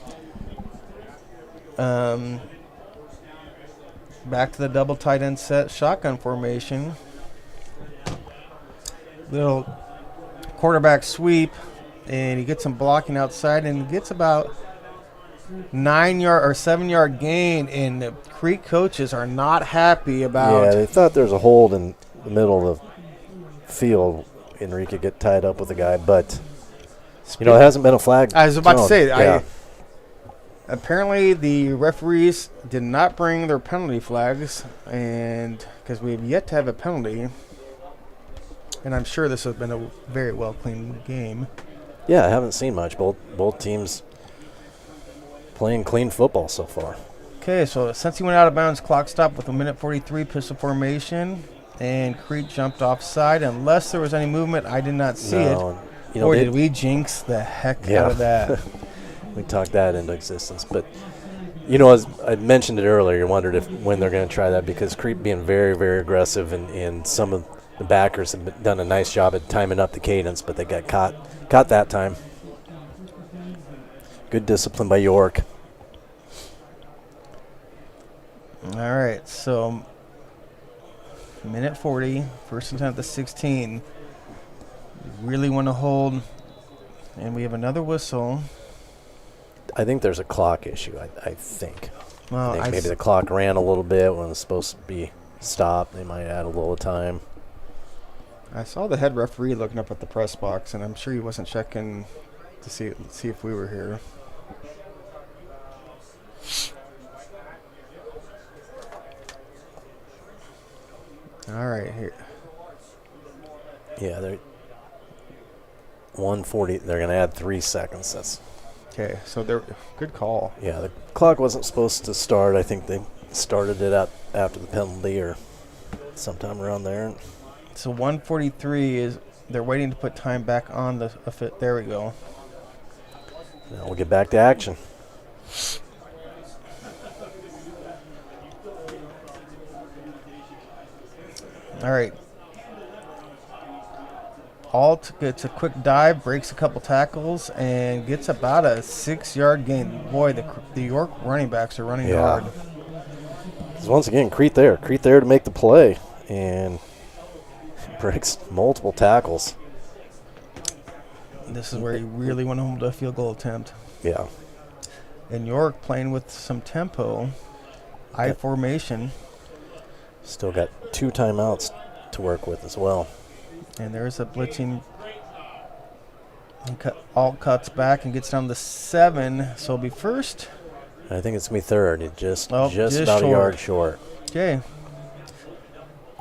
Back to the double tight end set, shotgun formation. Little quarterback sweep, and he gets some blocking outside and gets about 9-yard or 7-yard gain, and the Crete coaches are not happy about. Yeah, they thought there was a hold in the middle of the field. Enrique could get tied up with a guy, but it hasn't been a flag. I was about to say, yeah. Apparently the referees did not bring their penalty flags, and because we have yet to have a penalty, and I'm sure this has been a very well cleaned game. Yeah, I haven't seen much. Both teams playing clean football so far. Okay, so since he went out of bounds, clock stopped with 1:43, pistol formation, and Crete jumped offside. Unless there was any movement, I did not see it. Boy, did we jinx the heck out of that. We talked that into existence. But, as I mentioned it earlier, you wondered when they're going to try that, because Crete being very, very aggressive, and some of the backers have done a nice job at timing up the cadence, but they got caught that time. Good discipline by York. All right, so minute 40, first and 10 at the 16. We really want to hold, and we have another whistle. I think there's a clock issue, I think. Well, I think maybe the clock ran a little bit when it was supposed to be stopped. They might add a little time. I saw the head referee looking up at the press box, and I'm sure he wasn't checking to see if we were here. All right, here. Yeah, they're 140. They're going to add 3 seconds. That's okay. So they're good call. Yeah, the clock wasn't supposed to start. I think they started it out after the penalty or sometime around there. So 143 is they're waiting to put time back on the fit. There we go. Now we'll get back to action. All right. Alt gets a quick dive, breaks a couple tackles, and gets about a 6-yard gain. Boy, the York running backs are running hard. Once again, Crete there to make the play, and breaks multiple tackles. This is where you really want to hold a field goal attempt. Yeah. And York playing with some tempo. I formation. Still got 2 timeouts to work with as well. And there's a blitzing. And all cuts back and gets down to 7. So it'll be first. I think it's going to be third. It just Oh, about just a yard short. Okay.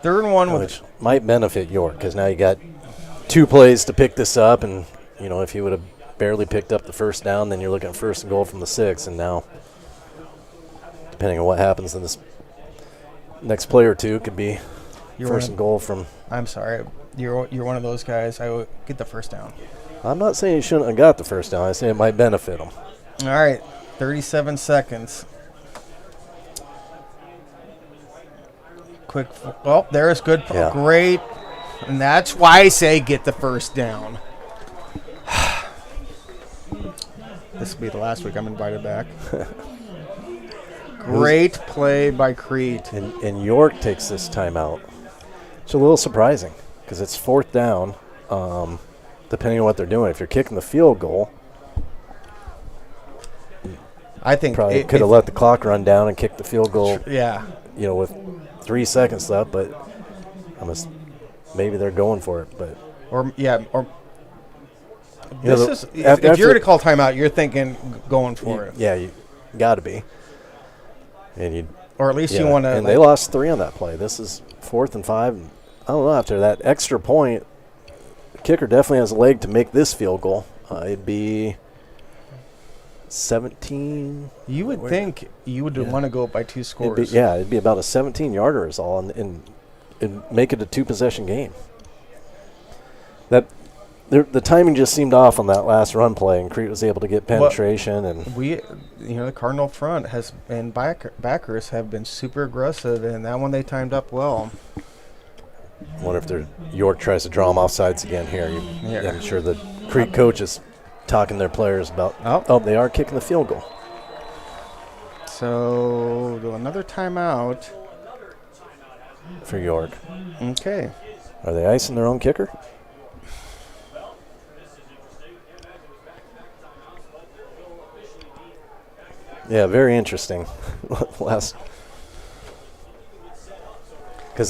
Third and 1 with Which might benefit York because now you got 2 plays to pick this up. And, you know, if you would have barely picked up the first down, then you're looking at first and goal from the 6. And now, depending on what happens in this next play or two, could be first and goal from. I'm sorry. You're one of those guys. I would get the first down. I'm not saying you shouldn't have got the first down. I say it might benefit them. All right. 37 seconds. Quick. Oh, there's good. Yeah. Great. And that's why I say get the first down. This will be the last week I'm invited back. Great play by Crete. And York takes this timeout. It's a little surprising because it's 4th down, depending on what they're doing. If you're kicking the field goal, I think probably could have let the clock run down and kicked the field goal, yeah. you know, with 3 seconds left. But maybe they're going for it. But Or You know, this is if you're going to call timeout, you're thinking going for it. Yeah, you got to be. And you, or at least you want to. And they lost 3 on that play. This is 4th and 5. And I don't know. After that extra point, the kicker definitely has a leg to make this field goal. It'd be 17. You would think you would want to go up by 2 scores. It'd be about a 17-yarder is all, and make it a 2-possession game. The timing just seemed off on that last run play, and Crete was able to get penetration. And the Cardinal front and backers have been super aggressive, and that one they timed up well. I wonder if York tries to draw them off sides again here. I'm sure the Crete coach is talking to their players about, they are kicking the field goal. So another timeout. For York. Okay. Are they icing their own kicker? Yeah, very interesting. Because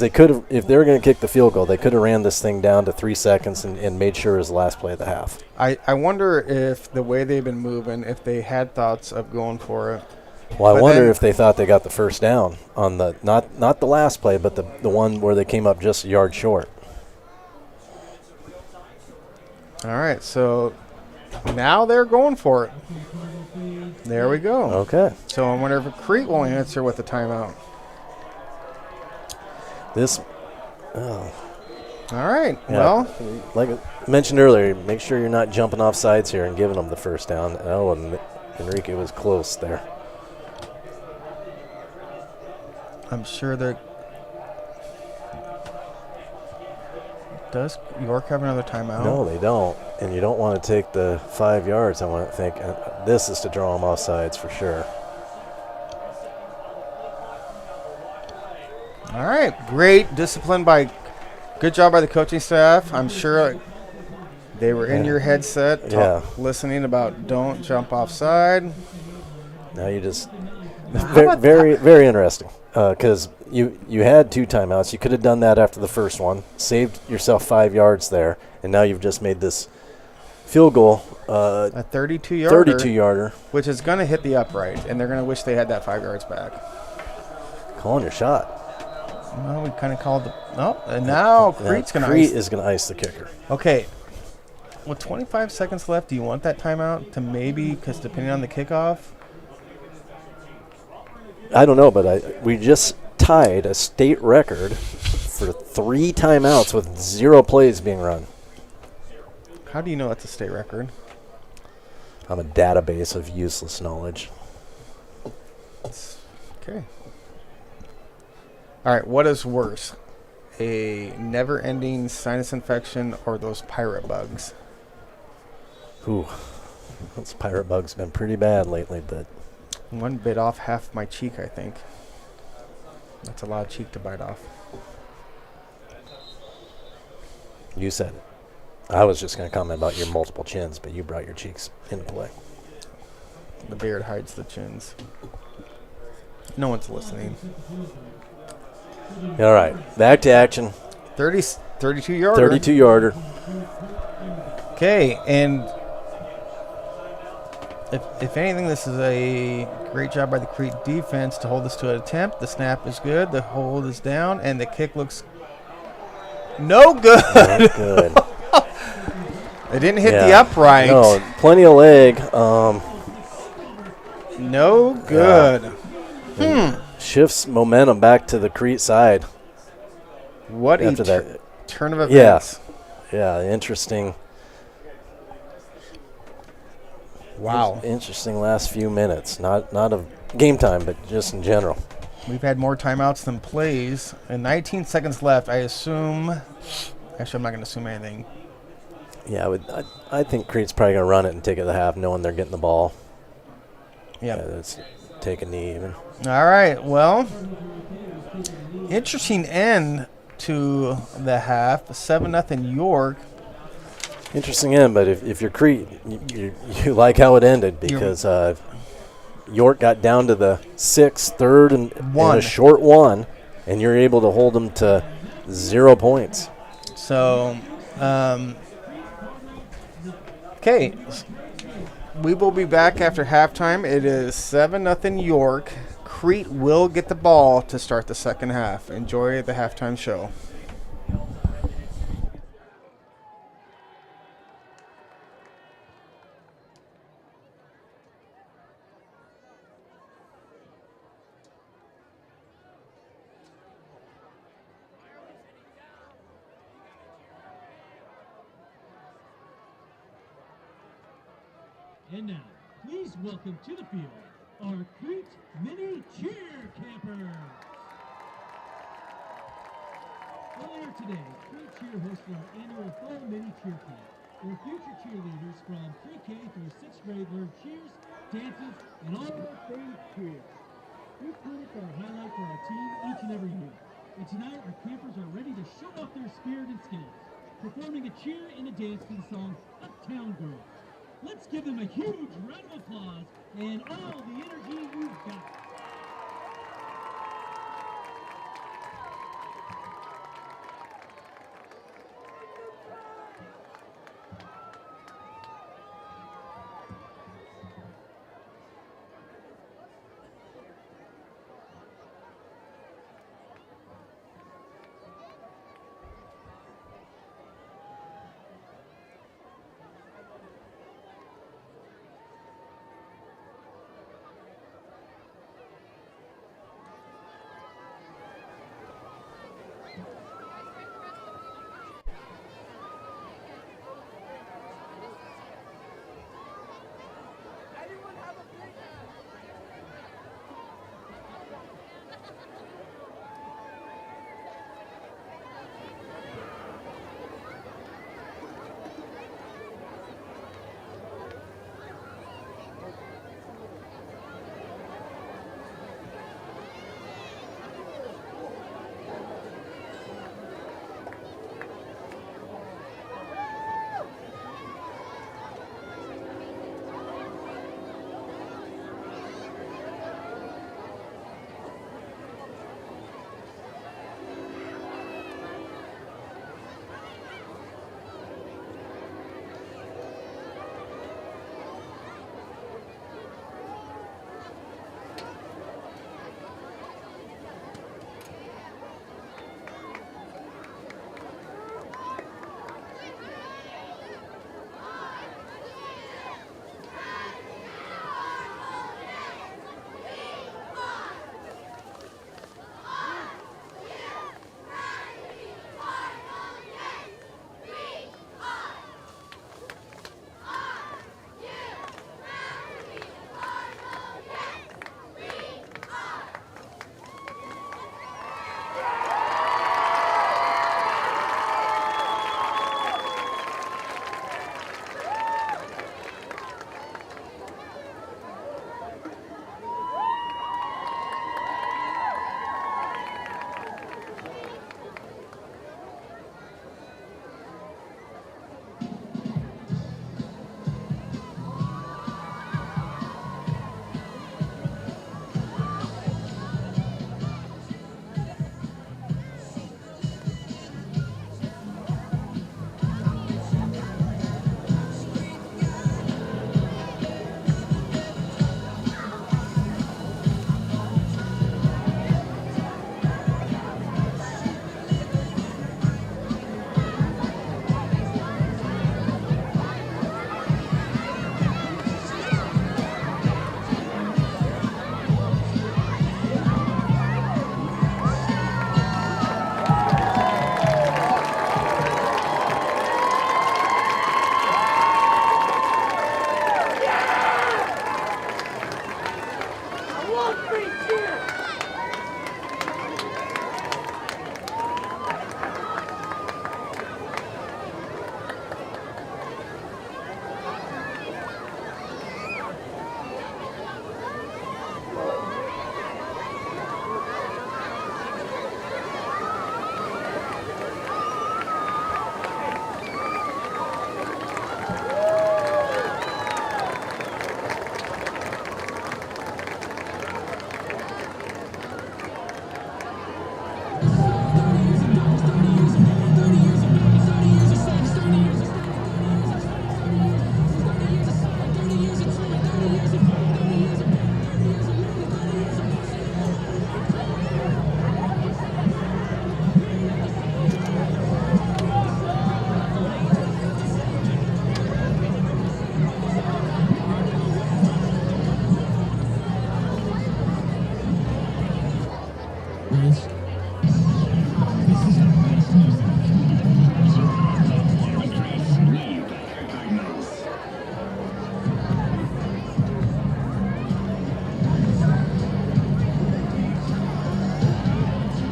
they could have, if they were going to kick the field goal, they could have ran this thing down to 3 seconds and made sure it was the last play of the half. I wonder if the way they've been moving, if they had thoughts of going for it. Well, I wonder if they thought they got the first down on the not the last play, but the one where they came up just a yard short. All right, so now they're going for it. There we go. Okay. So I wonder if Crete will answer with the timeout. All right. Yeah, well, like I mentioned earlier, make sure you're not jumping off sides here and giving them the first down. Oh, and Enrique was close there. I'm sure they're. Does York have another timeout? No, they don't. And you don't want to take the 5 yards. I want to think this is to draw them off sides for sure. All right. Great discipline good job by the coaching staff. I'm sure they were in your headset listening about don't jump offside. Now you just very, very interesting because you had 2 timeouts. You could have done that after the first one, saved yourself 5 yards there, and now you've just made this field goal. A 32-yarder. 32-yarder. Which is going to hit the upright, and they're going to wish they had that 5 yards back. Calling your shot. Well, we kind of called the. Oh, and now Crete's going to Crete is going to ice the kicker. Okay. With 25 seconds left, do you want that timeout to maybe, because depending on the kickoff? I don't know, but we just tied a state record for 3 timeouts with 0 plays being run. How do you know that's a state record? I'm a database of useless knowledge. Okay. All right, what is worse? A never-ending sinus infection or those pirate bugs? Ooh, those pirate bugs been pretty bad lately, but one bit off half my cheek, I think. That's a lot of cheek to bite off. You said it. I was just going to comment about your multiple chins, but you brought your cheeks into play. The beard hides the chins. No one's listening. All right, back to action. 32 yarder. 32 yarder. Okay, and if anything, this is a great job by the Crete defense to hold this to an attempt. The snap is good. The hold is down, and the kick looks no good. Not good. It didn't hit the upright. No, plenty of leg. No good. Shifts momentum back to the Crete side. What after a that turn of events. Yeah, interesting. Wow. Interesting last few minutes. Not of game time, but just in general. We've had more timeouts than plays. And 19 seconds left. I assume. Actually, I'm not going to assume anything. Yeah, I think Crete's probably going to run it and take it to the half, knowing they're getting the ball. Yeah. Let's take a knee even. All right. Well, interesting end to the half. 7-0 York. Interesting end, but if you're Crete, you like how it ended because York got down to the 6th, 3rd, and a short one, and you're able to hold them to 0 points. So, okay. We will be back after halftime. It is 7-0 York. Crete will get the ball to start the second half. Enjoy the halftime show. And now, please welcome to the field our Crete Mini Cheer Campers. Earlier today, Crete Cheer hosted our annual Fall Mini Cheer Camp, where future cheerleaders from pre-K through 6th grade learn cheers, dances, and all things cheer. We've created our highlight for our team each and every year. And tonight, our campers are ready to show off their spirit and skills, performing a cheer and a dance to the song Uptown Girl. Let's give them a huge round of applause and all the energy you've got.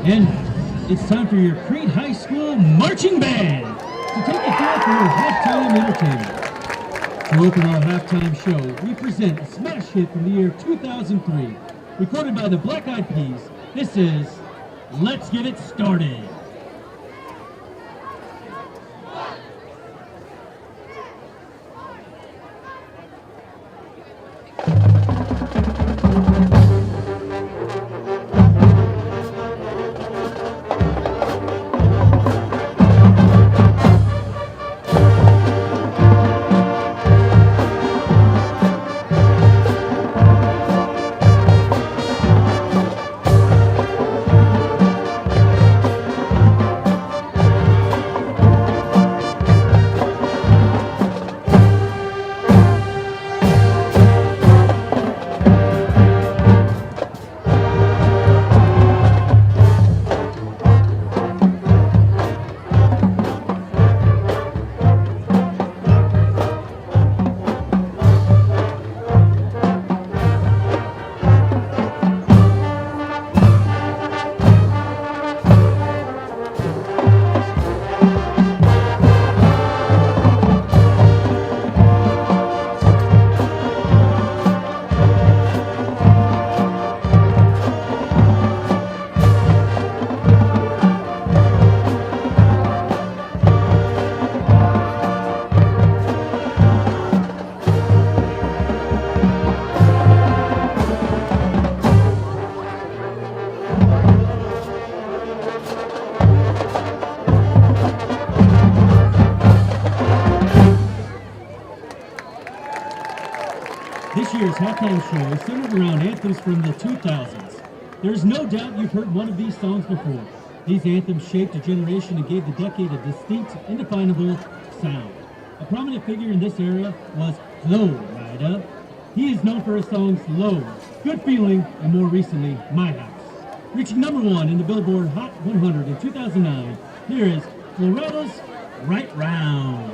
And it's time for your Crete High School Marching Band to take the field for your halftime entertainment. To open our halftime show, we present a smash hit from the year 2003, recorded by the Black Eyed Peas. This is Let's Get It Started. This year's halftime show is centered around anthems from the 2000s. There's no doubt you've heard one of these songs before. These anthems shaped a generation and gave the decade a distinct, indefinable sound. A prominent figure in this era was Flo Rida. He is known for his songs Low, Good Feeling, and more recently, My House. Reaching #1 in the Billboard Hot 100 in 2009, here is Flo Rida's Right Round.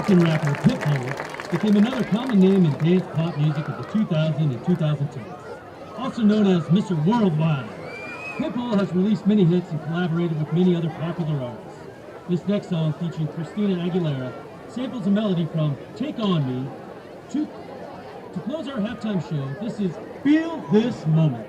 American rapper Pitbull became another common name in dance pop music of the 2000s and 2010s. Also known as Mr. Worldwide, Pitbull has released many hits and collaborated with many other popular artists. This next song, featuring Christina Aguilera, samples a melody from Take On Me. To close our halftime show, this is Feel This Moment.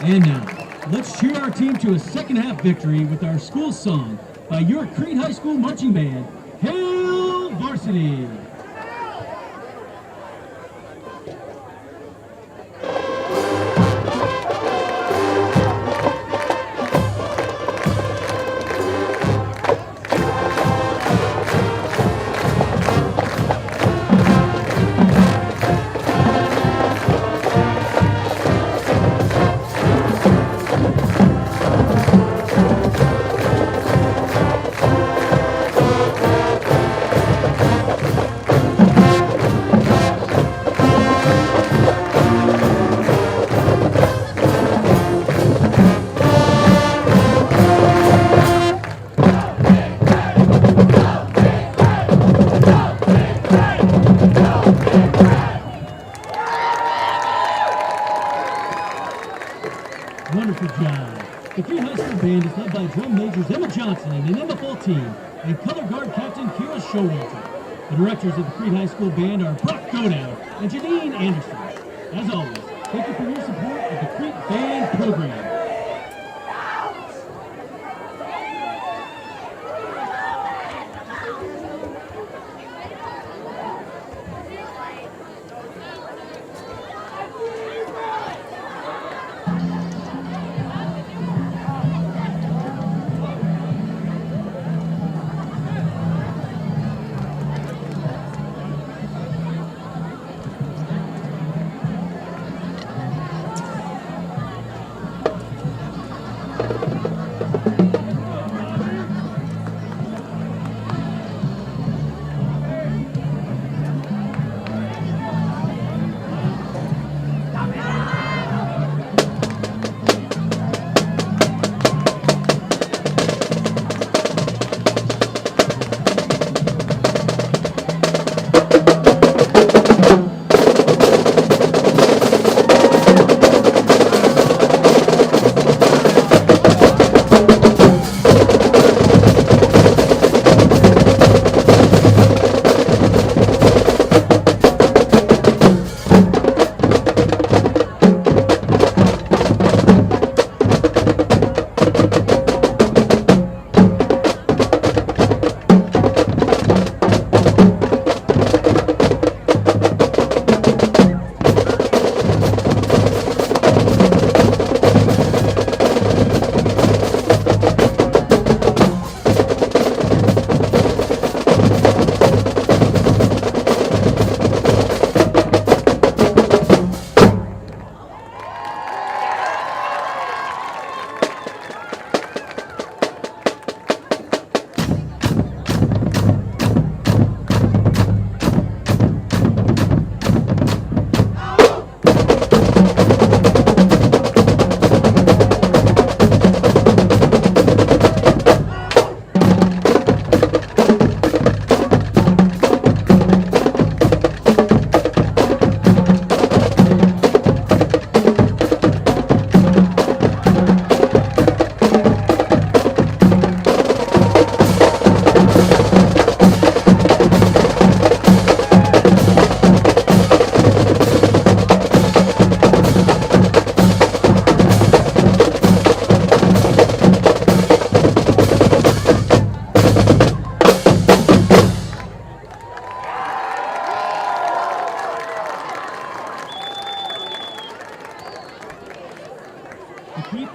And now, let's cheer our team to a second half victory with our school song by your Crete High School marching band, Hail Varsity! Wonderful job. The Crete High School band is led by drum majors Emma Johnson and an Emma Full team, and color guard captain Kira Showalter. The directors of the Crete High School band are Brock Doane and Janine Anderson. As always, thank you for your support of the Crete Band program.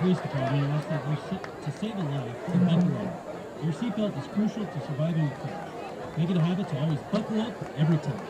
police department asks that to save a life, to buckle up. Your seatbelt is crucial to surviving a crash. Make it a habit to always buckle up every time.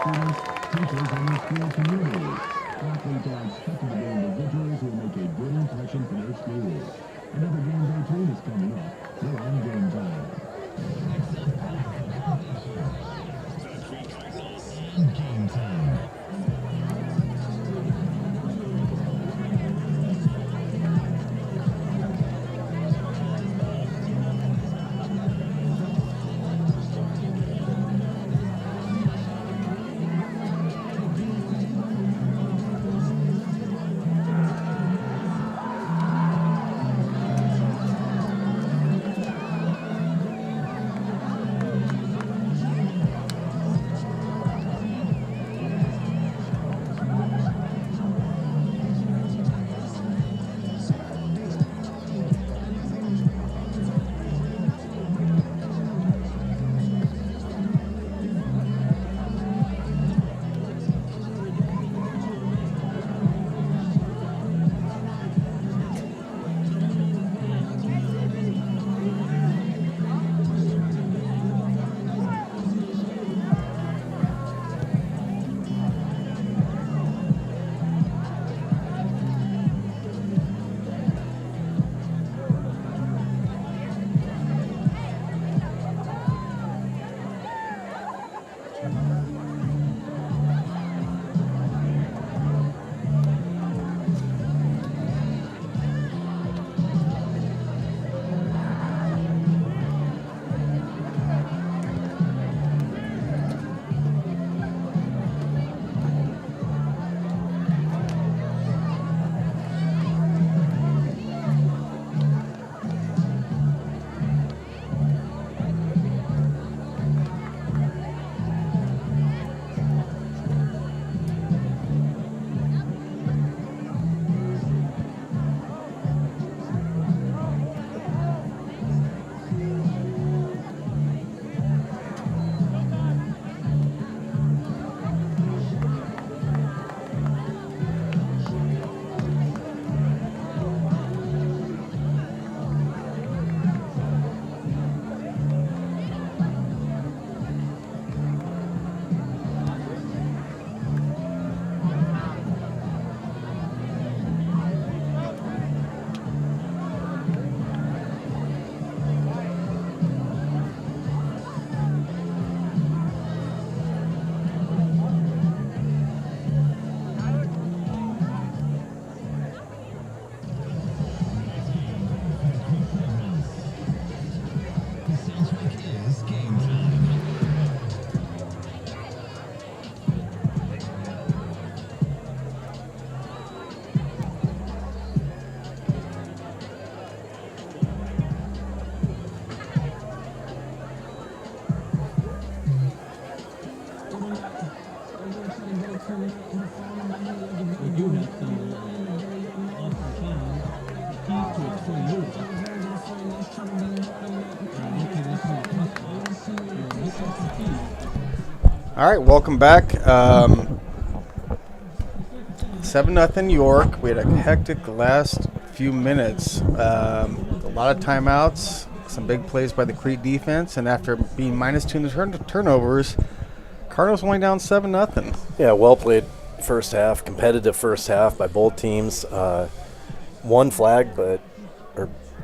Students, teachers, and the school community. Athletes are expected to be individuals who make a good impression for their schools. Another game day team is coming up. We're on Game Time. Game Time. All right, welcome back. 7-0 York. We had a hectic last few minutes. A lot of timeouts, some big plays by the Crete defense, and after being -2 in the turnovers, Cardinals only down 7-0. Yeah, well played first half, competitive first half by both teams. One flag, or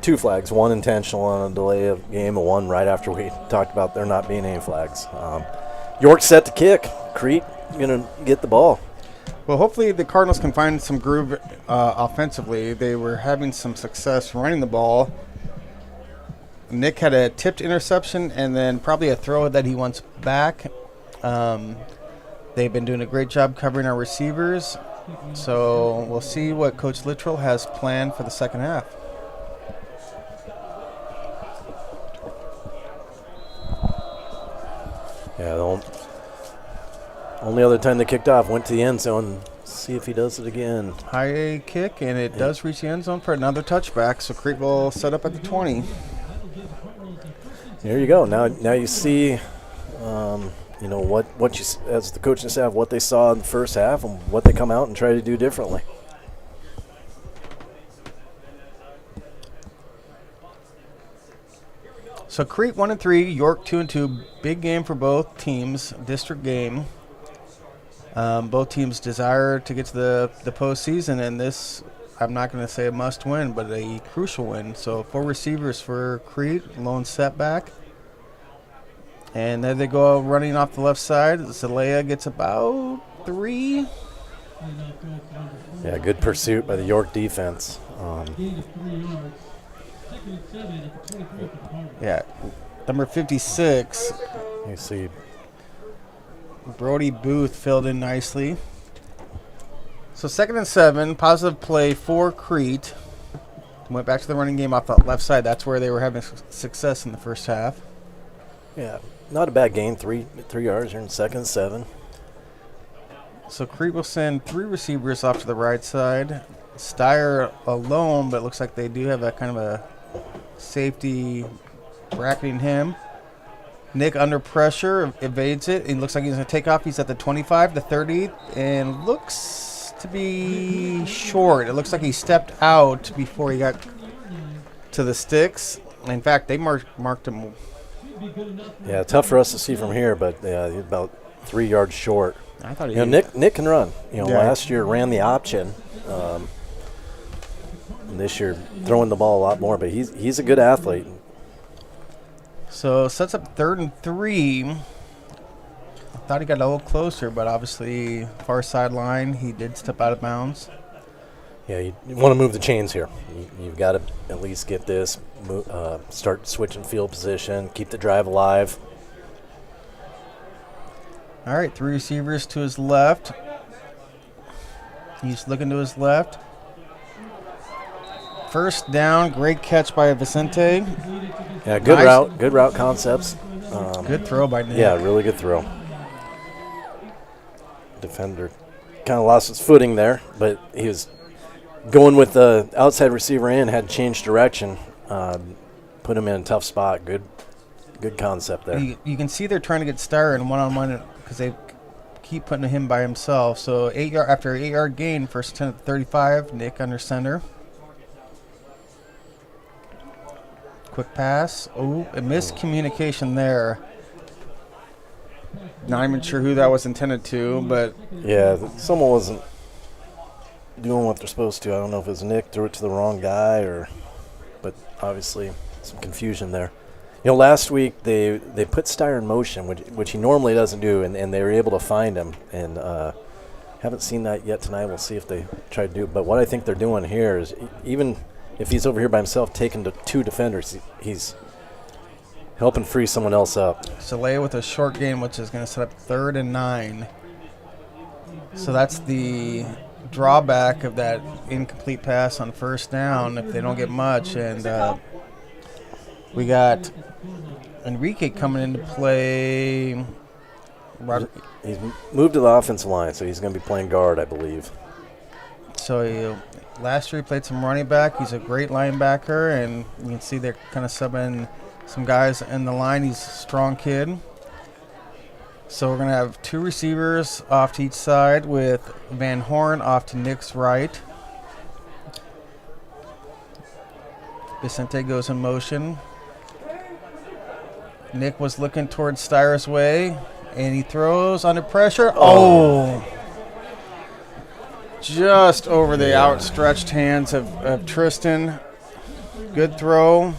two flags, one intentional on a delay of game, and one right after we talked about there not being any flags. York set to kick. Crete going to get the ball. Well, hopefully the Cardinals can find some groove offensively. They were having some success running the ball. Nick had a tipped interception and then probably a throw that he wants back. They've been doing a great job covering our receivers. So we'll see what Coach Littrell has planned for the second half. Yeah, the only other time they kicked off, went to the end zone. See if he does it again. High kick, and it does reach the end zone for another touchback. So Crete will set up at the 20. There you go. Now you see, what you as the coaching staff, what they saw in the first half and what they come out and try to do differently. So Crete 1-3, York 2-2. Big game for both teams. District game. Both teams desire to get to the postseason, and this, I'm not going to say a must win, but a crucial win. So 4 receivers for Crete, lone setback. And there they go running off the left side. Zalea gets about 3. Yeah, good pursuit by the York defense. Yeah, number 56. You see, Brody Booth filled in nicely. So 2nd and 7, positive play for Crete. Went back to the running game off the left side. That's where they were having success in the first half. yeah, not a bad gain. 3 yards here in 2nd and 7. So Crete will send 3 receivers off to the right side. Steyer alone, but it looks like they do have a kind of a safety bracketing him. Nick under pressure, evades it. It looks like he's going to take off. He's at the 25, the 30, and looks to be short. It looks like he stepped out before he got to the sticks. In fact, they marked him. Yeah, tough for us to see from here, but yeah, he's about 3 yards short. I thought he Nick can run. Yeah. Last year ran the option. And this year throwing the ball a lot more, but he's a good athlete. So sets up 3rd and 3. I thought he got a little closer, but obviously far sideline, he did step out of bounds. Yeah, you want to move the chains here. You've got to at least get this, start switching field position, keep the drive alive. All right, 3 receivers to his left. He's looking to his left. First down, great catch by Vicente. Yeah, good Nice. good route concepts. Good throw by Nick. Yeah, really good throw. Defender kind of lost his footing there, but he was going with the outside receiver in, had changed direction, put him in a tough spot. Good concept there. You can see they're trying to get Steyer in one-on-one because they keep putting him by himself. So after an 8-yard gain, first 10 at the 35, Nick under center. Quick pass. Oh, a miscommunication there. Not even sure who that was intended to, but Yeah, someone wasn't doing what they're supposed to. I don't know if it was Nick threw it to the wrong guy but obviously some confusion there. Last week they put Steyer in motion, which he normally doesn't do, and they were able to find him. And haven't seen that yet tonight. We'll see if they try to do it. But what I think they're doing here is even if he's over here by himself taking to 2 defenders, he's helping free someone else up. Saleh with a short gain, which is going to set up 3rd and 9. So that's the drawback of that incomplete pass on first down if they don't get much. And we got Enrique coming into play. He's moved to the offensive line, so he's going to be playing guard, I believe. So last year he played some running back. He's a great linebacker, and you can see they're kind of subbing some guys in the line. He's a strong kid. So we're going to have 2 receivers off to each side with Van Horn off to Nick's right. Vicente goes in motion. Nick was looking towards Steyer's way, and he throws under pressure. Oh! Just over the outstretched hands of Tristan. Good throw.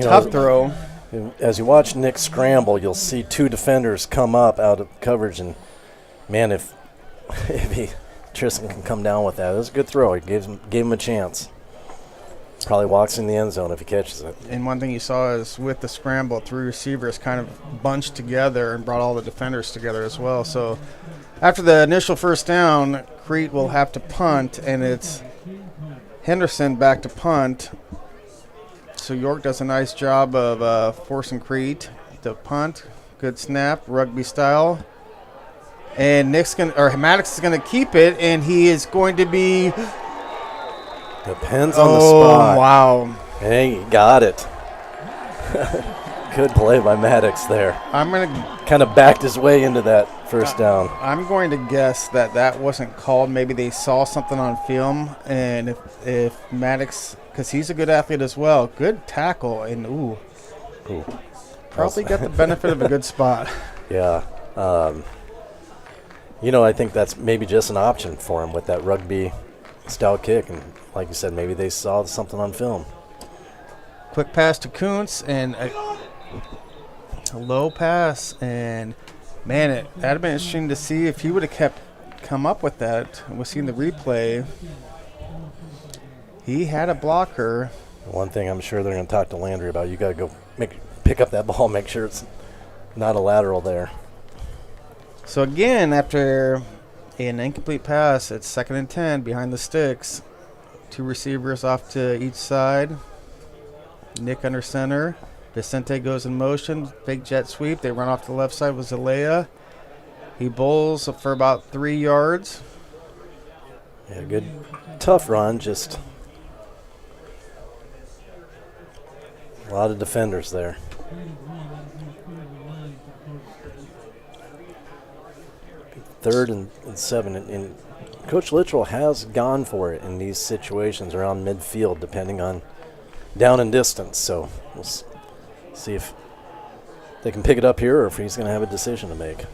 Tough throw. As you watch Nick scramble, you'll see 2 defenders come up out of coverage, and man, if Tristan can come down with that, it was a good throw. He gave him a chance. Probably walks in the end zone if he catches it. And one thing you saw is with the scramble, 3 receivers kind of bunched together and brought all the defenders together as well. So after the initial first down, Crete will have to punt, and it's Henderson back to punt. So York does a nice job of forcing Crete to punt. Good snap, rugby style. And Maddox is going to keep it, and he is going to be... Depends on the spot. Oh, wow. Hey, he got it. Good play by Maddox there. I'm going to... Kind of backed his way into that first down. I'm going to guess that wasn't called. Maybe they saw something on film, and if Maddox, because he's a good athlete as well, good tackle, and probably got the benefit of a good spot. Yeah. I think that's maybe just an option for him with that rugby style kick, and like you said, maybe they saw something on film. Quick pass to Kuntz, and a low pass, and man, that'd have been interesting to see if he would have come up with that. We've seen the replay. He had a blocker. One thing I'm sure they're going to talk to Landry about, you got to go pick up that ball, make sure it's not a lateral there. So again, after an incomplete pass, it's 2nd and 10 behind the sticks. 2 receivers off to each side. Nick under center. Vicente goes in motion. Fake jet sweep. They run off to the left side with Zelaya. He bowls for about 3 yards. Yeah, good, tough run. Just a lot of defenders there. Third and 7. And Coach Littrell has gone for it in these situations around midfield, depending on down and distance. So we'll see if they can pick it up here or if he's going to have a decision to make.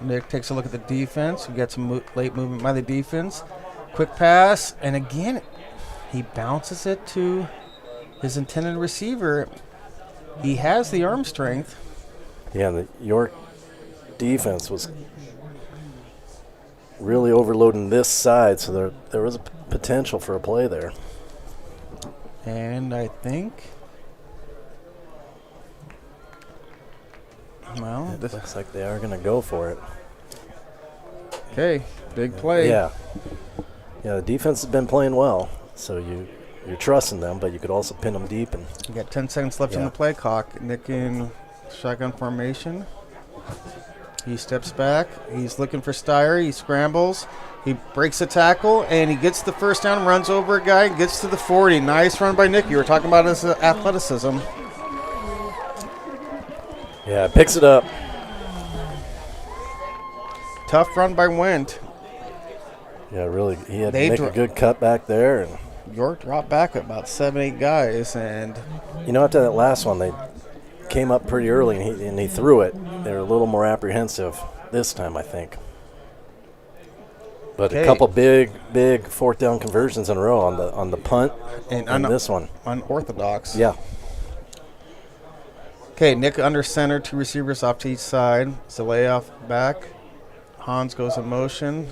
Nick takes a look at the defense. We got some late movement by the defense. Quick pass, and again, he bounces it to his intended receiver. He has the arm strength. Yeah, the York defense was really overloading this side, so there was a potential for a play there. And I think, well, It looks like they are going to go for it. Okay, big play. Yeah, the defense has been playing well, so you're trusting them, but you could also pin them deep. And You got 10 seconds left in the play clock. Nick in shotgun formation. He steps back. He's looking for Steyer. He scrambles. He breaks a tackle, and he gets the first down, runs over a guy, gets to the 40. Nice run by Nick. You were talking about his athleticism. yeah, picks it up. Tough run by Wendt. Yeah, really, he had They to make a good cut back there. And York dropped back about 7-8 guys, and after that last one, they came up pretty early, and he threw it. They were a little more apprehensive this time, I think. But a couple big 4th down conversions in a row on the punt and this one. Unorthodox. Yeah. Okay, Nick under center, 2 receivers off to each side. Zelaya off back. Hans goes in motion.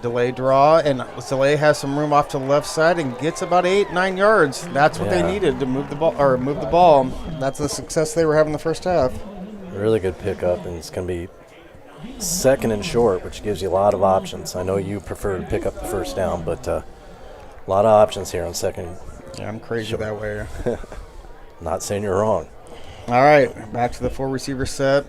Delay draw, and Zelaya has some room off to the left side and gets about 8-9 yards. That's what they needed to move the ball. That's the success they were having the first half. Really good pickup, and it's going to be 2nd and short, which gives you a lot of options. I know you prefer to pick up the first down, but a lot of options here on 2nd. Yeah, I'm crazy that way. Not saying you're wrong. All right, back to the 4 receiver set.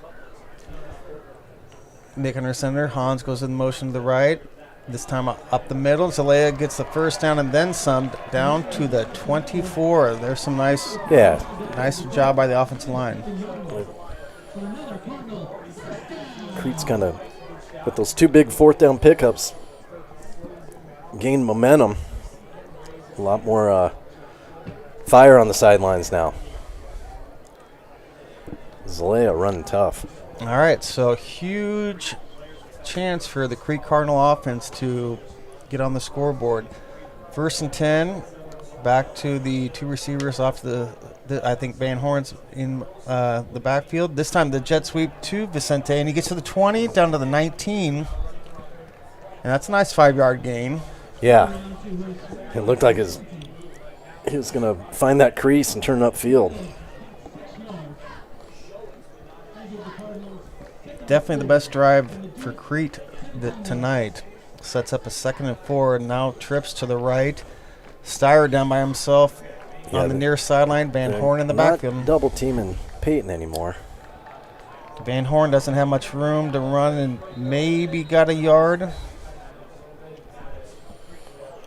Nick under center. Hans goes in motion to the right. This time up the middle. Zelaya gets the first down and then some down to the 24. There's some nice job by the offensive line. Crete's kind of, with those 2 big 4th down pickups, gained momentum. A lot more fire on the sidelines now. Zelaya running tough. All right, so huge chance for the Crete Cardinal offense to get on the scoreboard. 1st and 10, back to the 2 receivers off the I think Van Horn's in the backfield. This time the jet sweep to Vicente, and he gets to the 20, down to the 19. And that's a nice 5-yard gain. Yeah. It looked like he was going to find that crease and turn upfield. Definitely the best drive for Crete tonight. Sets up a 2nd and 4, and now trips to the right. Steyer down by himself on the near sideline. Van Horn in the backfield. Not double teaming Peyton anymore. Van Horn doesn't have much room to run and maybe got a yard.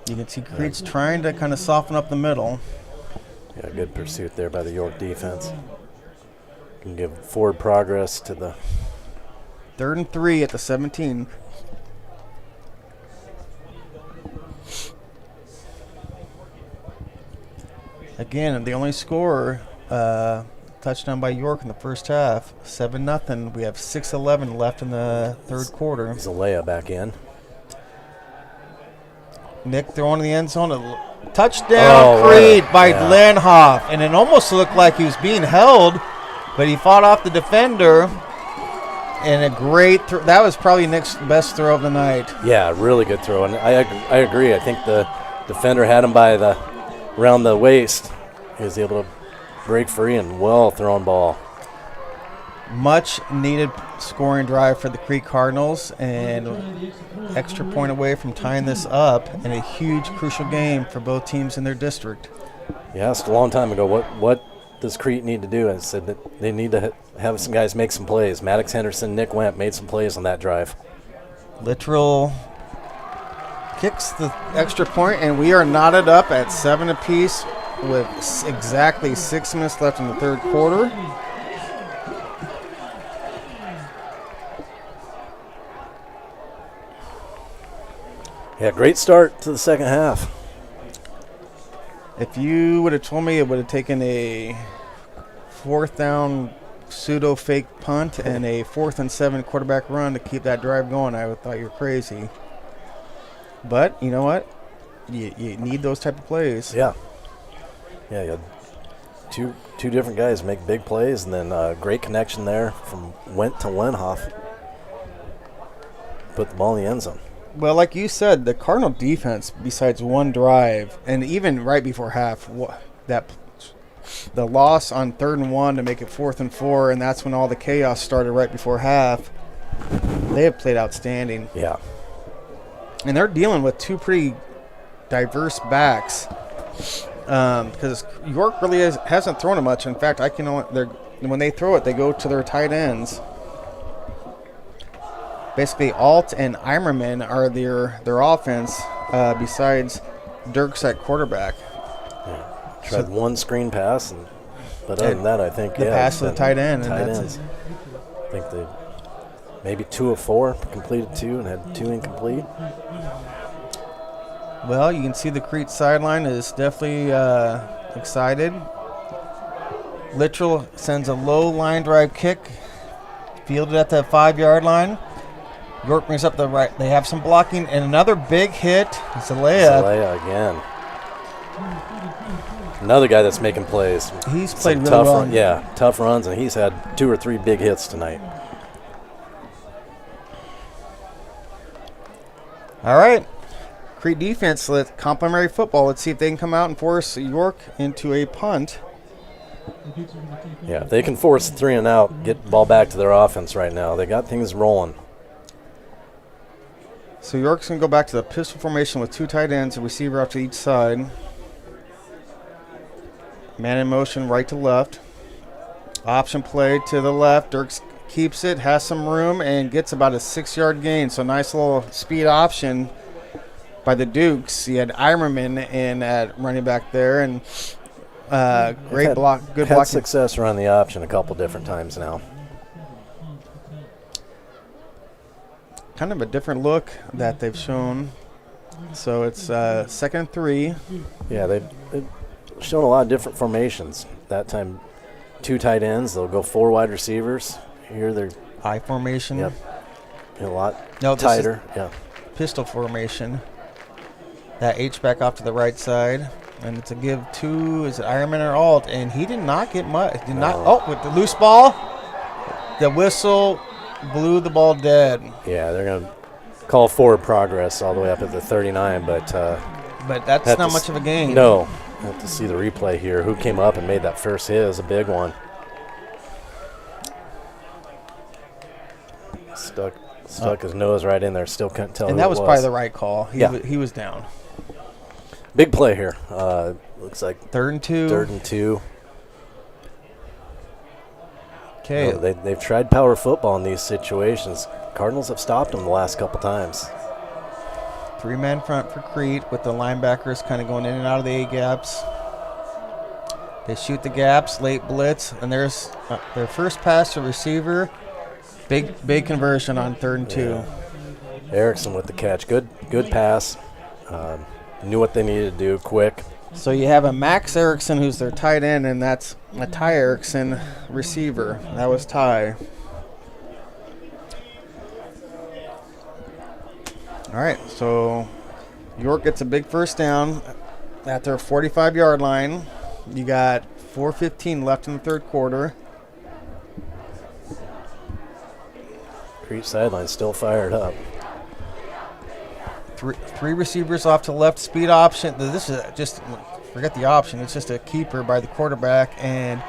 You can see Crete's trying to kind of soften up the middle. Yeah, good pursuit there by the York defense. Can give forward progress to the 3rd and 3 at the 17. Again, the only scorer, touchdown by York in the first half, 7-0. We have 6:11 left in the third quarter. Zalea back in. Nick throwing in the end zone. A touchdown, Crete by Lenhoff. And it almost looked like he was being held, but he fought off the defender. And a great throw. That was probably Nick's best throw of the night. Yeah, really good throw. And I agree. I think the defender had him by around the waist. He was able to break free and well thrown ball. Much needed scoring drive for the Crete Cardinals, and extra point away from tying this up in a huge crucial game for both teams in their district. You asked a long time ago what does Crete need to do? I said that they need to have some guys make some plays. Maddox Henderson, Nick Wemp made some plays on that drive. Literal kicks the extra point, and we are knotted up at 7 apiece with exactly 6 minutes left in the third quarter. Yeah, great start to the second half. If you would have told me it would have taken a 4th down pseudo fake punt and a 4th and 7 quarterback run to keep that drive going, I would have thought you were crazy. But you know what? You need those type of plays. Yeah. Yeah, you had two different guys make big plays, and then great connection there from Went to Lenhoff. Put the ball in the end zone. Well, like you said, the Cardinal defense, besides one drive, and even right before half, the loss on 3rd and 1 to make it 4th and 4, and that's when all the chaos started right before half. They have played outstanding. Yeah. And they're dealing with two pretty diverse backs because York really hasn't thrown it much. In fact, when they throw it, they go to their tight ends. Basically, Alt and Eimerman are their offense besides Dirks at quarterback. Yeah. Tried one screen pass, but other than that, I think the pass to the tight end. Tight ends. I think they maybe 2 of 4 completed 2 and had 2 incomplete. Well, you can see the Crete sideline is definitely excited. Littrell sends a low line drive kick, fielded at the 5-yard line. York brings up the right. They have some blocking and another big hit. Zalea again. Another guy that's making plays. He's played really tough well. Tough runs, and he's had 2 or 3 big hits tonight. All right. Crete defense, complimentary football. Let's see if they can come out and force York into a punt. Yeah, if they can force 3 and out, get the ball back to their offense right now. They got things rolling. So York's going to go back to the pistol formation with 2 tight ends, a receiver off to each side. Man in motion, right to left. Option play to the left. Dirks keeps it, has some room, and gets about a 6-yard gain. So nice little speed option by the Dukes. He had Eimerman in at running back there, and great block, good blocking. Had success around the option a couple different times now. Kind of a different look that they've shown. So it's 2nd and 3. Yeah, they've shown a lot of different formations. That time, 2 tight ends. They'll go 4 wide receivers. Here they're I formation. Yep. A lot this tighter. is pistol formation. That H-back off to the right side. And it's a give to, is it Ironman or Alt? And he did not get much. With the loose ball, the whistle blew the ball dead. Yeah, they're going to call forward progress all the way up at the 39, but that's had not to much of a gain. No, have to see the replay here. Who came up and made that first hit is a big one. Stuck his nose right in there. Still couldn't tell. And who that it was probably the right call. He was down. Big play here. Looks like 3rd and 2. 3rd and 2. Okay. They've tried power football in these situations. Cardinals have stopped them the last couple times. 3-man front for Crete with the linebackers kind of going in and out of the A-gaps. They shoot the gaps, late blitz, and there's their first pass to receiver. Big conversion on 3rd and 2. Yeah. Erickson with the catch. Good pass. Knew what they needed to do quick. So you have a Max Erickson who's their tight end, and that's a Ty Erickson receiver. That was Ty. All right, so York gets a big first down at their 45-yard line. You got 4:15 left in the 3rd quarter. Crete sideline still fired up. Three receivers off to the left, speed option. This is just, forget the option. It's just a keeper by the quarterback, and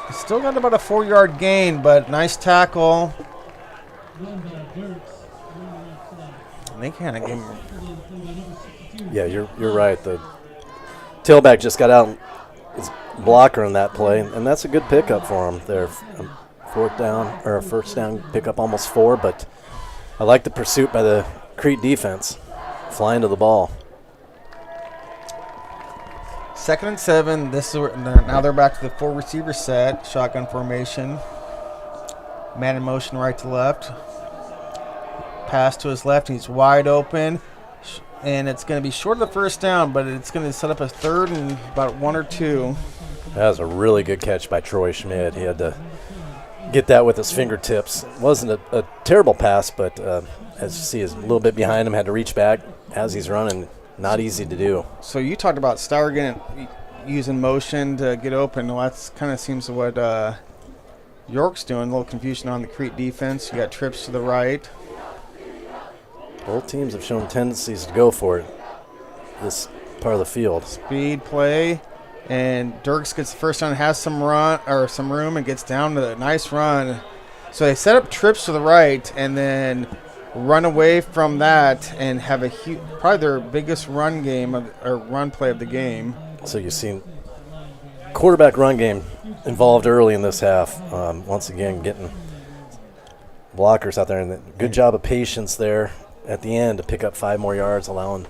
it's still got about a 4-yard gain, but nice tackle. And they kind of gave him. Yeah, you're right. The tailback just got out his blocker in that play, and that's a good pickup for him there. A first down pickup, almost 4, but I like the pursuit by the Crete defense, flying to the ball. 2nd and 7. Now they're back to the 4 receiver set, shotgun formation. Man in motion right to left. Pass to his left. He's wide open, and it's going to be short of the first down, but it's going to set up a 3rd and about 1 or 2. That was a really good catch by Troy Schmidt. He had to get that with his fingertips. It wasn't a terrible pass, but as you see, he's a little bit behind him, had to reach back as he's running. Not easy to do. So you talked about Stargate using motion to get open. Well, that kind of seems what York's doing. A little confusion on the Crete defense. You got trips to the right. Both teams have shown tendencies to go for it this part of the field. Speed play. And Dirks gets the first down, has some room, and gets down to a nice run. So they set up trips to the right and then run away from that and have a probably their biggest run play of the game. So you've seen quarterback run game involved early in this half. Once again, getting blockers out there, and good job of patience there at the end to pick up 5 more yards, allowing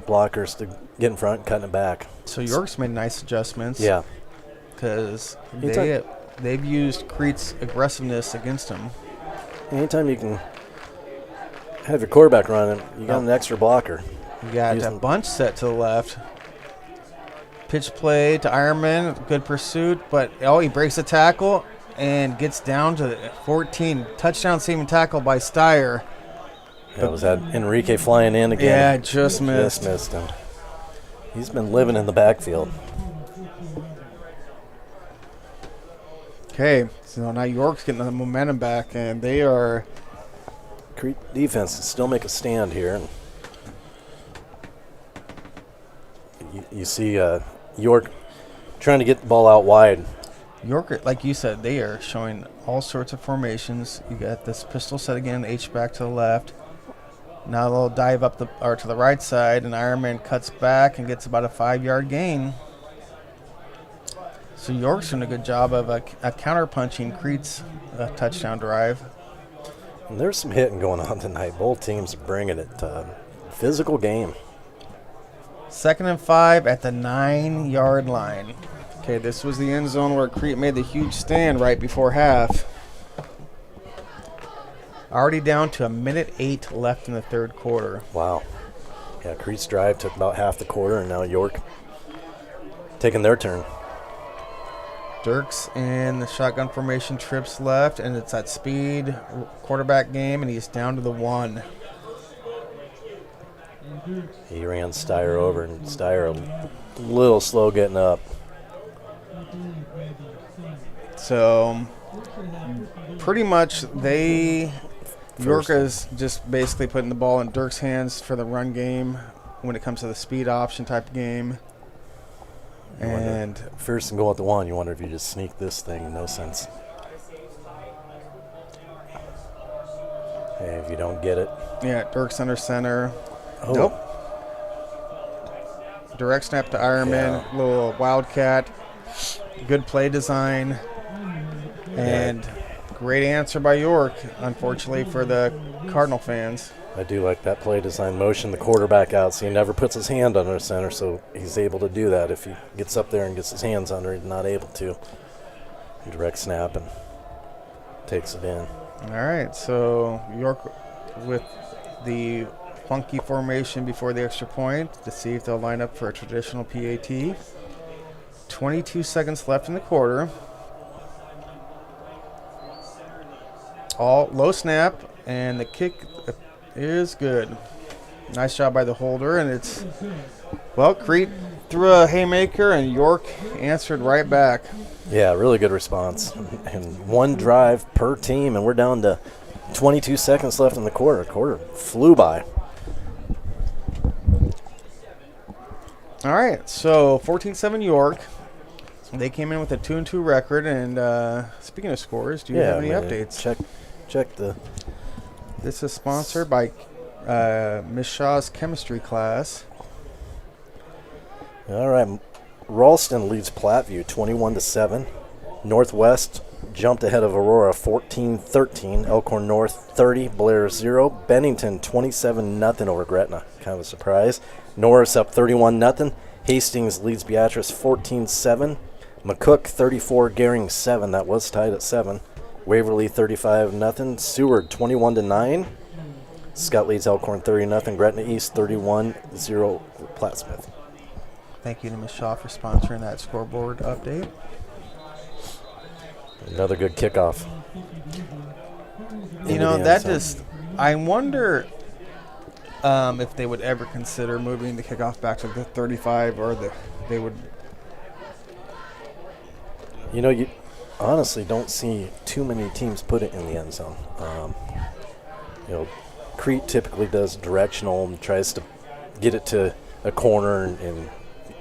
blockers to get in front and cutting it back. So York's made nice adjustments. Yeah. Because they've used Crete's aggressiveness against them. Anytime you can have your quarterback running, you got an extra blocker. You got a bunch set to the left. Pitch play to Ironman, good pursuit, but he breaks the tackle and gets down to 14. Touchdown saving tackle by Steyer. That was that Enrique flying in again. Yeah, just missed. Just missed him. He's been living in the backfield. Okay, so now York's getting the momentum back, and they are. Crete defense can still make a stand here. You see York trying to get the ball out wide. York, like you said, they are showing all sorts of formations. You got this pistol set again, H back to the left. Now they'll dive up to the right side, and Ironman cuts back and gets about a 5-yard gain. So York's doing a good job of a counter-punching Crete's touchdown drive. And there's some hitting going on tonight. Both teams are bringing it. Physical game. 2nd and 5 at the 9-yard line. Okay, this was the end zone where Crete made the huge stand right before half. Already down to 1:08 left in the 3rd quarter. Wow. Yeah, Crete's drive took about half the quarter, and now York taking their turn. Dirks in the shotgun formation, trips left, and it's that speed quarterback game, and he's down to the 1. He ran Steyer over, and Steyer a little slow getting up. So pretty much they York is just basically putting the ball in Dirk's hands for the run game when it comes to the speed option type game. And first and goal at the 1, you wonder if you just sneak this thing. No sense. Hey, if you don't get it. Yeah, Dirk's under center. Oh. Nope. Direct snap to Ironman. Little wildcat. Good play design. And great answer by York, unfortunately, for the Cardinal fans. I do like that play design motion, the quarterback out, so he never puts his hand under center, so he's able to do that. If he gets up there and gets his hands under, he's not able to. Direct snap and takes it in. All right, so York with the funky formation before the extra point to see if they'll line up for a traditional PAT. 22 seconds left in the quarter. All low snap, and the kick is good. Nice job by the holder, and it's, well, Crete threw a haymaker, and York answered right back. Yeah, really good response. And one drive per team, and we're down to 22 seconds left in the quarter. Quarter flew by. All right, so 14-7 York. They came in with a 2-2 record, and speaking of scores, do you have any updates? Check the. This is sponsored by Miss Shaw's chemistry class. All right, Ralston leads Platteview 21-7. Northwest jumped ahead of Aurora 14-13. Elkhorn North 30, Blair 0. Bennington 27-0 over Gretna. Kind of a surprise. Norris up 31-0. Hastings leads Beatrice 14-7. McCook 34, Gehring 7. That was tied at 7. Waverly 35-0. Seward 21-9. Scott leads Elkhorn 30-0. Gretna East 31-0 Plattsmouth. Thank you to Ms. Shaw for sponsoring that scoreboard update. Another good kickoff. You know, that just, I wonder if they would ever consider moving the kickoff back to the 35, or they would. You know, you honestly don't see too many teams put it in the end zone. You know, Crete typically does directional and tries to get it to a corner and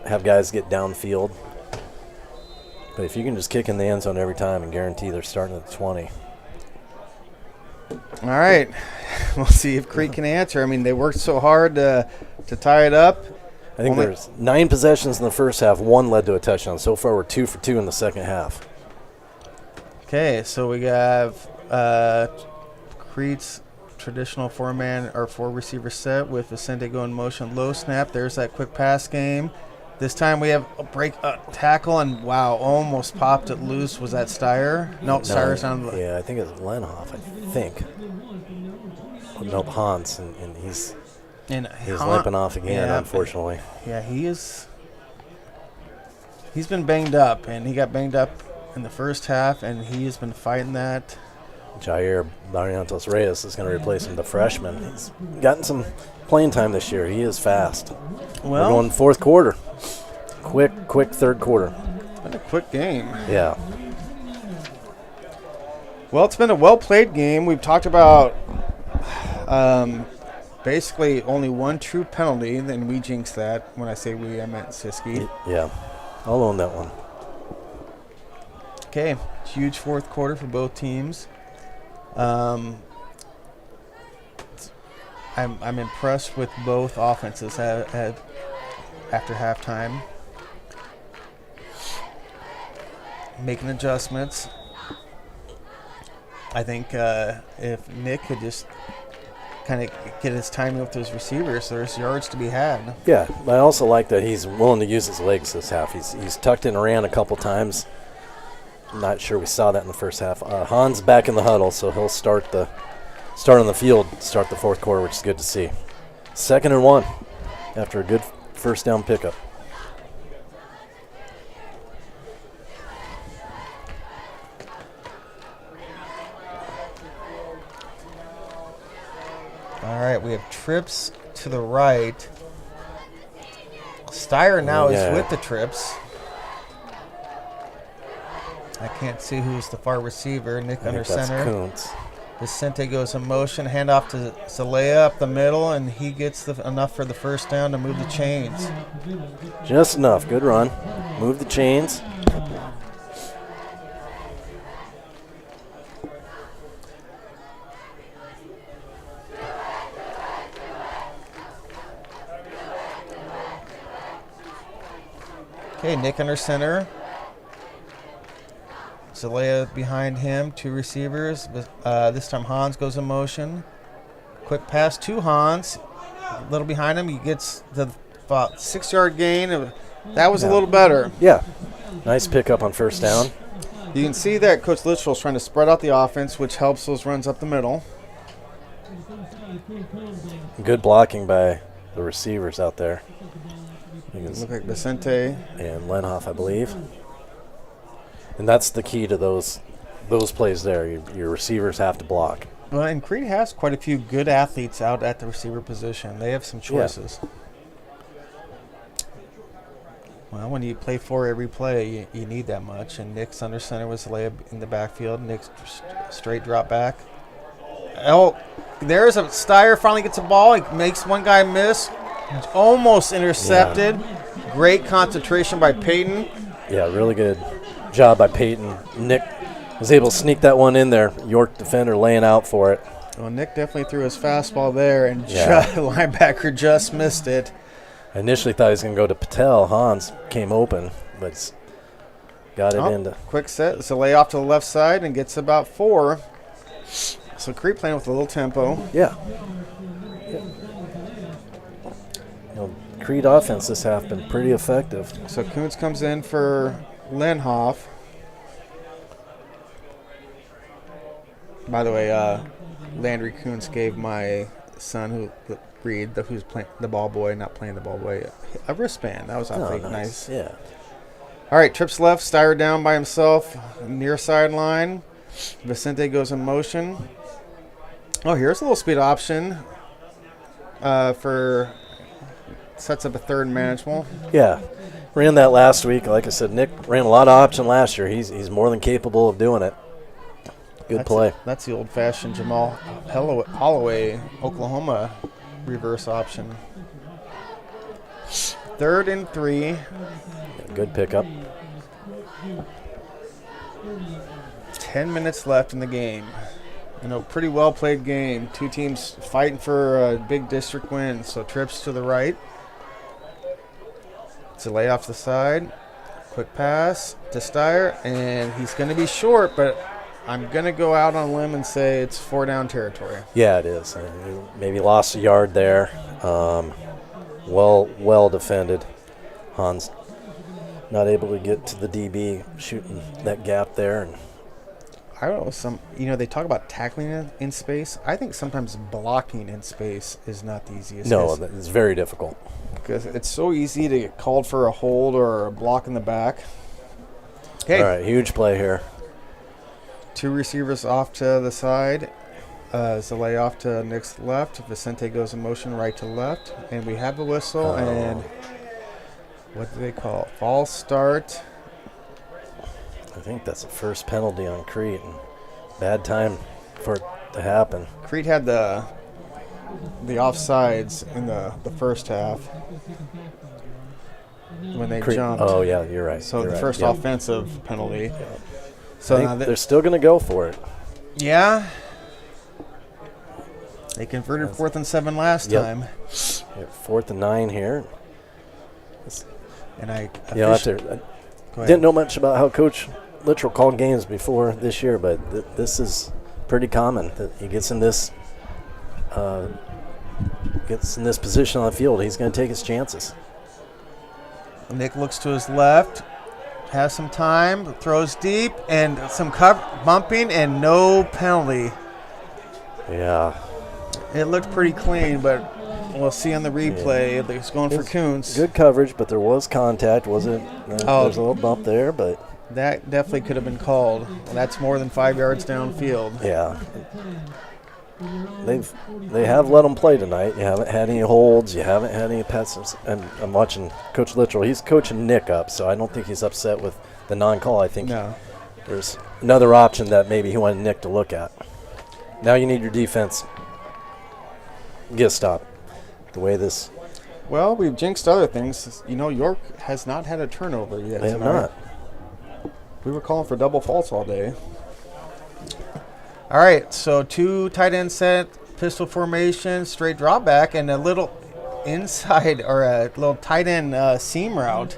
have guys get downfield. But if you can just kick in the end zone every time and guarantee they're starting at the 20. All right. We'll see if Crete can answer. I mean, they worked so hard to tie it up. I think there's 9 possessions in the first half. 1 led to a touchdown. So far, we're 2 for 2 in the second half. Okay, so we have Crete's traditional 4-man or 4-receiver set with Vicente going motion, low snap. There's that quick pass game. This time we have a tackle, and wow, almost popped it loose. Was that Steyer? No, Steyer's on. Yeah, I think it's Lenhoff, I think. Nope, Hans, and he's limping off again, unfortunately. Yeah, he's been banged up, and he got banged up in the first half, and he has been fighting that. Jair Barrientos Reyes is going to replace him, the freshman. He's gotten some playing time this year. He is fast. Well, we're going fourth quarter. Quick third quarter. It's been a quick game. Yeah. Well, it's been a well-played game. We've talked about basically only one true penalty, and we jinxed that. When I say we, I meant Siski. Yeah, I'll own that one. Okay, huge fourth quarter for both teams. I'm impressed with both offenses after halftime. Making adjustments. I think if Nick could just kind of get his timing with his receivers, there's yards to be had. Yeah, I also like that he's willing to use his legs this half. He's tucked in and ran a couple times. I'm not sure we saw that in the first half. Hans back in the huddle, so he'll start on the field, start the fourth quarter, which is good to see. 2nd and 1 after a good first down pickup. All right, we have trips to the right. Steyer now is with the trips. I can't see who's the far receiver. Nick under center. Kuntz. Vicente goes in motion, handoff to Zalea up the middle, and he gets enough for the first down to move the chains. Just enough. Good run. Move the chains. Okay, Nick under center. Zalea behind him, 2 receivers. This time Hans goes in motion. Quick pass to Hans. A little behind him. He gets the about 6-yard gain. That was a little better. Yeah. Nice pickup on first down. You can see that Coach Littrell's trying to spread out the offense, which helps those runs up the middle. Good blocking by the receivers out there. Look like Vicente. And Lenhoff, I believe. And that's the key to those plays there. Your receivers have to block. Well, and Crete has quite a few good athletes out at the receiver position. They have some choices. Yeah. Well, when you play for every play, you need that much. And Nick's under center with Zalea in the backfield. Nick's straight drop back. Oh, there's a Steyer finally gets a ball. He makes one guy miss. It's almost intercepted. Yeah. Great concentration by Peyton. Yeah, really good job by Peyton. Nick was able to sneak that one in there. York defender laying out for it. Well, Nick definitely threw his fastball there, and linebacker just missed it. I initially thought he was going to go to Patel. Hans came open, but got it into. Quick set. So lay off to the left side and gets about 4. So Crete playing with a little tempo. Yeah. Crete offense this half been pretty effective. So Kuntz comes in for Lenhoff. By the way, Landry Kuntz gave my son, who's playing the ball boy, not playing the ball boy, a wristband. That was awfully nice. Yeah. All right, trips left, Steyer down by himself, near sideline. Vicente goes in motion. Oh, here's a little speed option for sets up a third manageable. Yeah. Ran that last week. Like I said, Nick ran a lot of option last year. He's more than capable of doing it. Good play. That's the old-fashioned Jamal Holloway, Oklahoma reverse option. 3rd and 3. Good pickup. 10 minutes left in the game. Pretty well-played game. 2 teams fighting for a big district win. So trips to the right. It's a lay off the side. Quick pass to Steyer, and he's going to be short, but I'm going to go out on a limb and say it's 4-down territory. Yeah, it is. Maybe lost a yard there. Well defended. Hans not able to get to the DB, shooting that gap there. And I don't know. They talk about tackling in space. I think sometimes blocking in space is not the easiest. No, it's very difficult. Because it's so easy to get called for a hold or a block in the back. Okay. All right, huge play here. 2 receivers off to the side. Zalea off to Nick's left. Vicente goes in motion right to left. And we have a whistle. And what do they call it? False start. I think that's the first penalty on Crete. And bad time for it to happen. Crete had the offsides in the first half when they jumped. Oh, yeah, you're right. So you're the right. first offensive penalty. Yep. So now they're still going to go for it. Yeah. They converted 4th and 7 last time. 4th and 9 here. And I didn't know much about how Coach Littrell called games before this year, but this is pretty common that he gets in this position on the field. He's going to take his chances. Nick looks to his left, has some time, throws deep, and some bumping, and no penalty. Yeah. It looked pretty clean, but we'll see on the replay. It's going for Kuntz. Good coverage, but there was contact, wasn't it? There's a little bump there, but that definitely could have been called. That's more than 5 yards downfield. Yeah. They have let them play tonight. You haven't had any holds. You haven't had any pets. And I'm watching Coach Littrell. He's coaching Nick up, so I don't think he's upset with the non-call. I think there's another option that maybe he wanted Nick to look at. Now you need your defense. Get a stop. The way this... Well, we've jinxed other things. You know, York has not had a turnover yet They have tonight. not. We were calling for double faults all day. All right, so 2 tight end set, pistol formation, straight drop back, and a little inside or a little tight end seam route.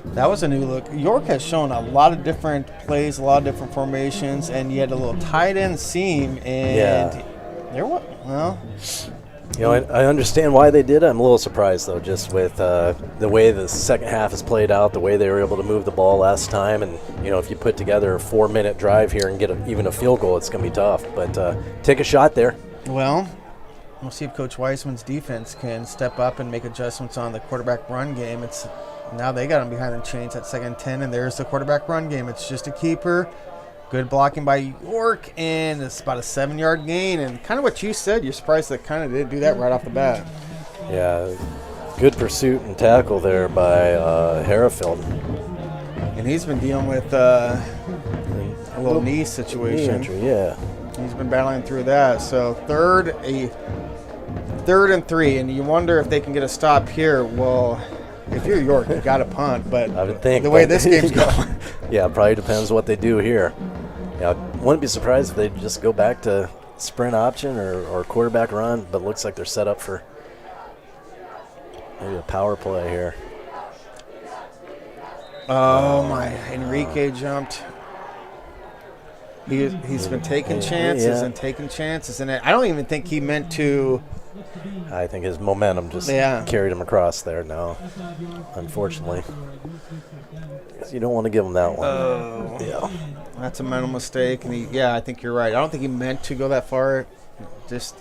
That was a new look. York has shown a lot of different plays, a lot of different formations, and you had a little tight end seam, and there was, well... You know, I understand why they did it. I'm a little surprised, though, just with the way the second half has played out, the way they were able to move the ball last time. And, you know, if you put together a 4-minute drive here and get even a field goal, it's going to be tough. But take a shot there. Well, we'll see if Coach Weissman's defense can step up and make adjustments on the quarterback run game. It's now they got him behind the chains at 2nd and 10, and there's the quarterback run game. It's just a keeper. Good blocking by York, and it's about a 7-yard gain. And kind of what you said, you're surprised they kind of did do that right off the bat. Yeah, good pursuit and tackle there by Herefeld. And he's been dealing with a little knee situation. Knee injury, yeah. He's been battling through that. So third and 3, and you wonder if they can get a stop here. Well, if you're York, you got to punt. But I would think the way this game's going. Yeah, it probably depends what they do here. Yeah, I wouldn't be surprised if they just go back to sprint option or quarterback run, but it looks like they're set up for maybe a power play here. Oh, my. Enrique jumped. He's been taking chances and taking chances. And I don't even think he meant to. I think his momentum just carried him across there now, unfortunately. You don't want to give him that one. Oh, yeah. That's a mental mistake. And I think you're right. I don't think he meant to go that far. Just,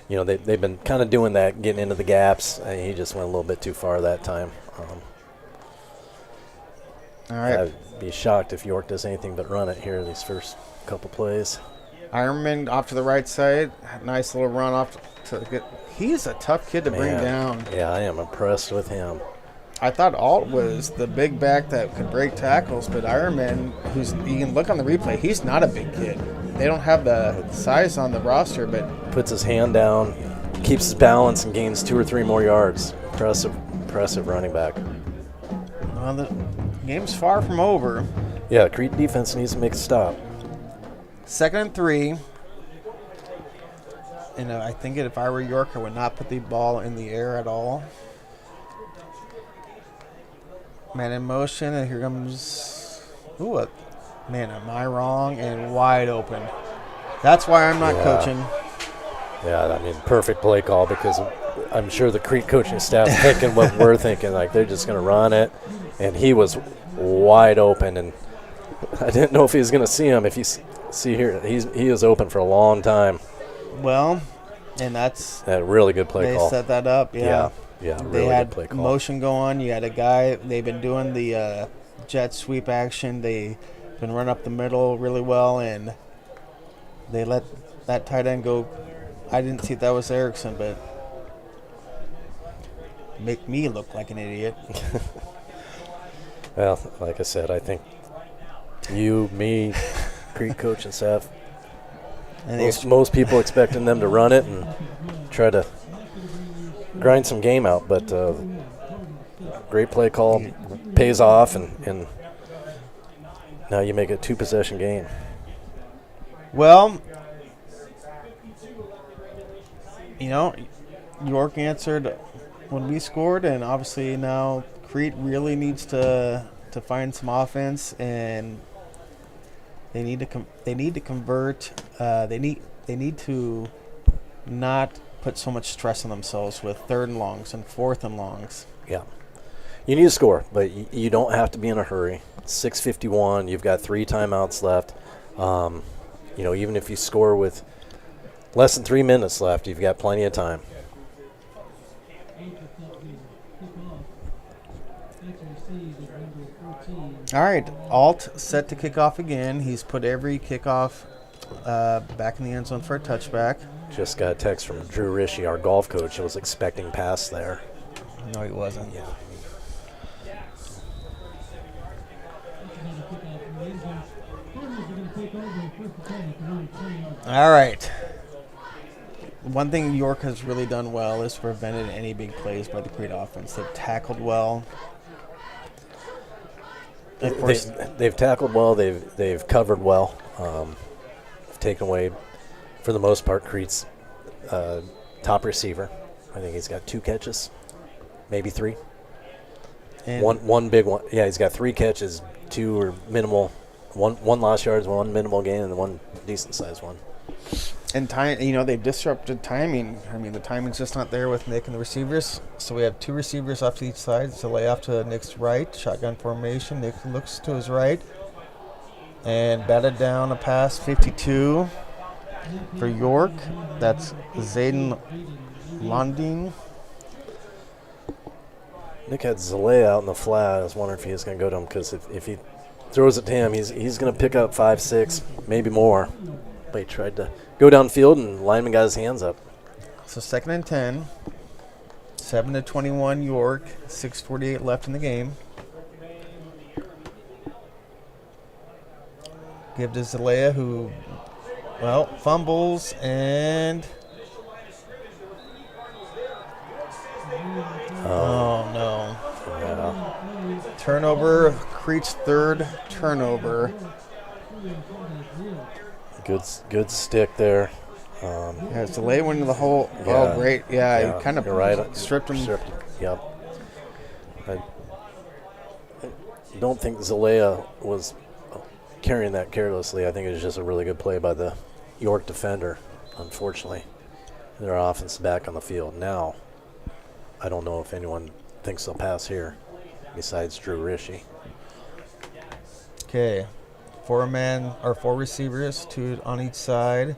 you know, they've been kind of doing that, getting into the gaps, and he just went a little bit too far that time. All right. I'd be shocked if York does anything but run it here these first couple plays. Ironman off to the right side. Nice little run off to get. He's a tough kid to bring down. Yeah, I am impressed with him. I thought Alt was the big back that could break tackles, but Ironman, you can look on the replay, he's not a big kid. They don't have the size on the roster, but puts his hand down, keeps his balance, and gains 2 or 3 more yards. Impressive running back. Well, the game's far from over. Yeah, Crete defense needs to make a stop. 2nd and 3. And I think if I were York, I would not put the ball in the air at all. Man in motion, and here comes. Ooh, man, am I wrong? And wide open. That's why I'm not coaching. Yeah, I mean, perfect play call because I'm sure the Crete coaching staff's thinking what we're thinking. Like, they're just going to run it. And he was wide open, and I didn't know if he was going to see him. If you see here, he is open for a long time. Well, and that's a really good play call. They set that up, Yeah, they really had good play call. motion going. You had a guy. They've been doing the jet sweep action. They've been running up the middle really well, and they let that tight end go. I didn't see if that was Erickson, but make me look like an idiot. Well, like I said, I think you, me, Crete coaching staff, and most people expecting them to run it and try to grind some game out, but great play call, pays off, and now you make a 2-possession game. Well, you know, York answered when we scored, and obviously now Crete really needs to find some offense, and they need to convert. They need to not put so much stress on themselves with 3rd and longs and 4th and longs. Yeah. You need to score, but you don't have to be in a hurry. 6:51, you've got 3 timeouts left. You know, even if you score with less than 3 minutes left, you've got plenty of time. All right, Alt set to kick off again. He's put every kickoff back in the end zone for a touchback. Just got a text from Drew Rishi, our golf coach. He was expecting pass there. No, he wasn't. Yeah. All right. One thing York has really done well is prevented any big plays by the Crete offense. They've tackled well. Of course, They've tackled well. They've covered well. Taken away, for the most part, Crete's top receiver. I think he's got 2 catches, maybe 3. and One big one. Yeah, he's got 3 catches. 2 are minimal. One lost yards, 1 minimal gain, and 1 decent sized one. And time, they've disrupted timing. I mean, the timing's just not there with Nick and the receivers. So we have 2 receivers off to each side. So lay off to Nick's right, shotgun formation. Nick looks to his right and batted down a pass, 52 for York. That's Zayden Londing. Nick had Zalea out in the flat. I was wondering if he was going to go to him because if he throws it to him, he's going to pick up 5, 6, maybe more. But he tried to go downfield, and lineman got his hands up. So 2nd and 10, 7-21 York, 6:48 left in the game. Give to Zalea, who, fumbles and. Oh no. Yeah. Turnover, Crete's 3rd turnover. Good stick there. Yeah, Zalea went into the hole. Yeah. Oh, great. Yeah, he kind of you're right. stripped him. Yep. I don't think Zalea was carrying that carelessly. I think it was just a really good play by the York defender, unfortunately. Their offense is back on the field. Now, I don't know if anyone thinks they'll pass here besides Drew Rishi. Okay. 4 receivers, 2 on each side.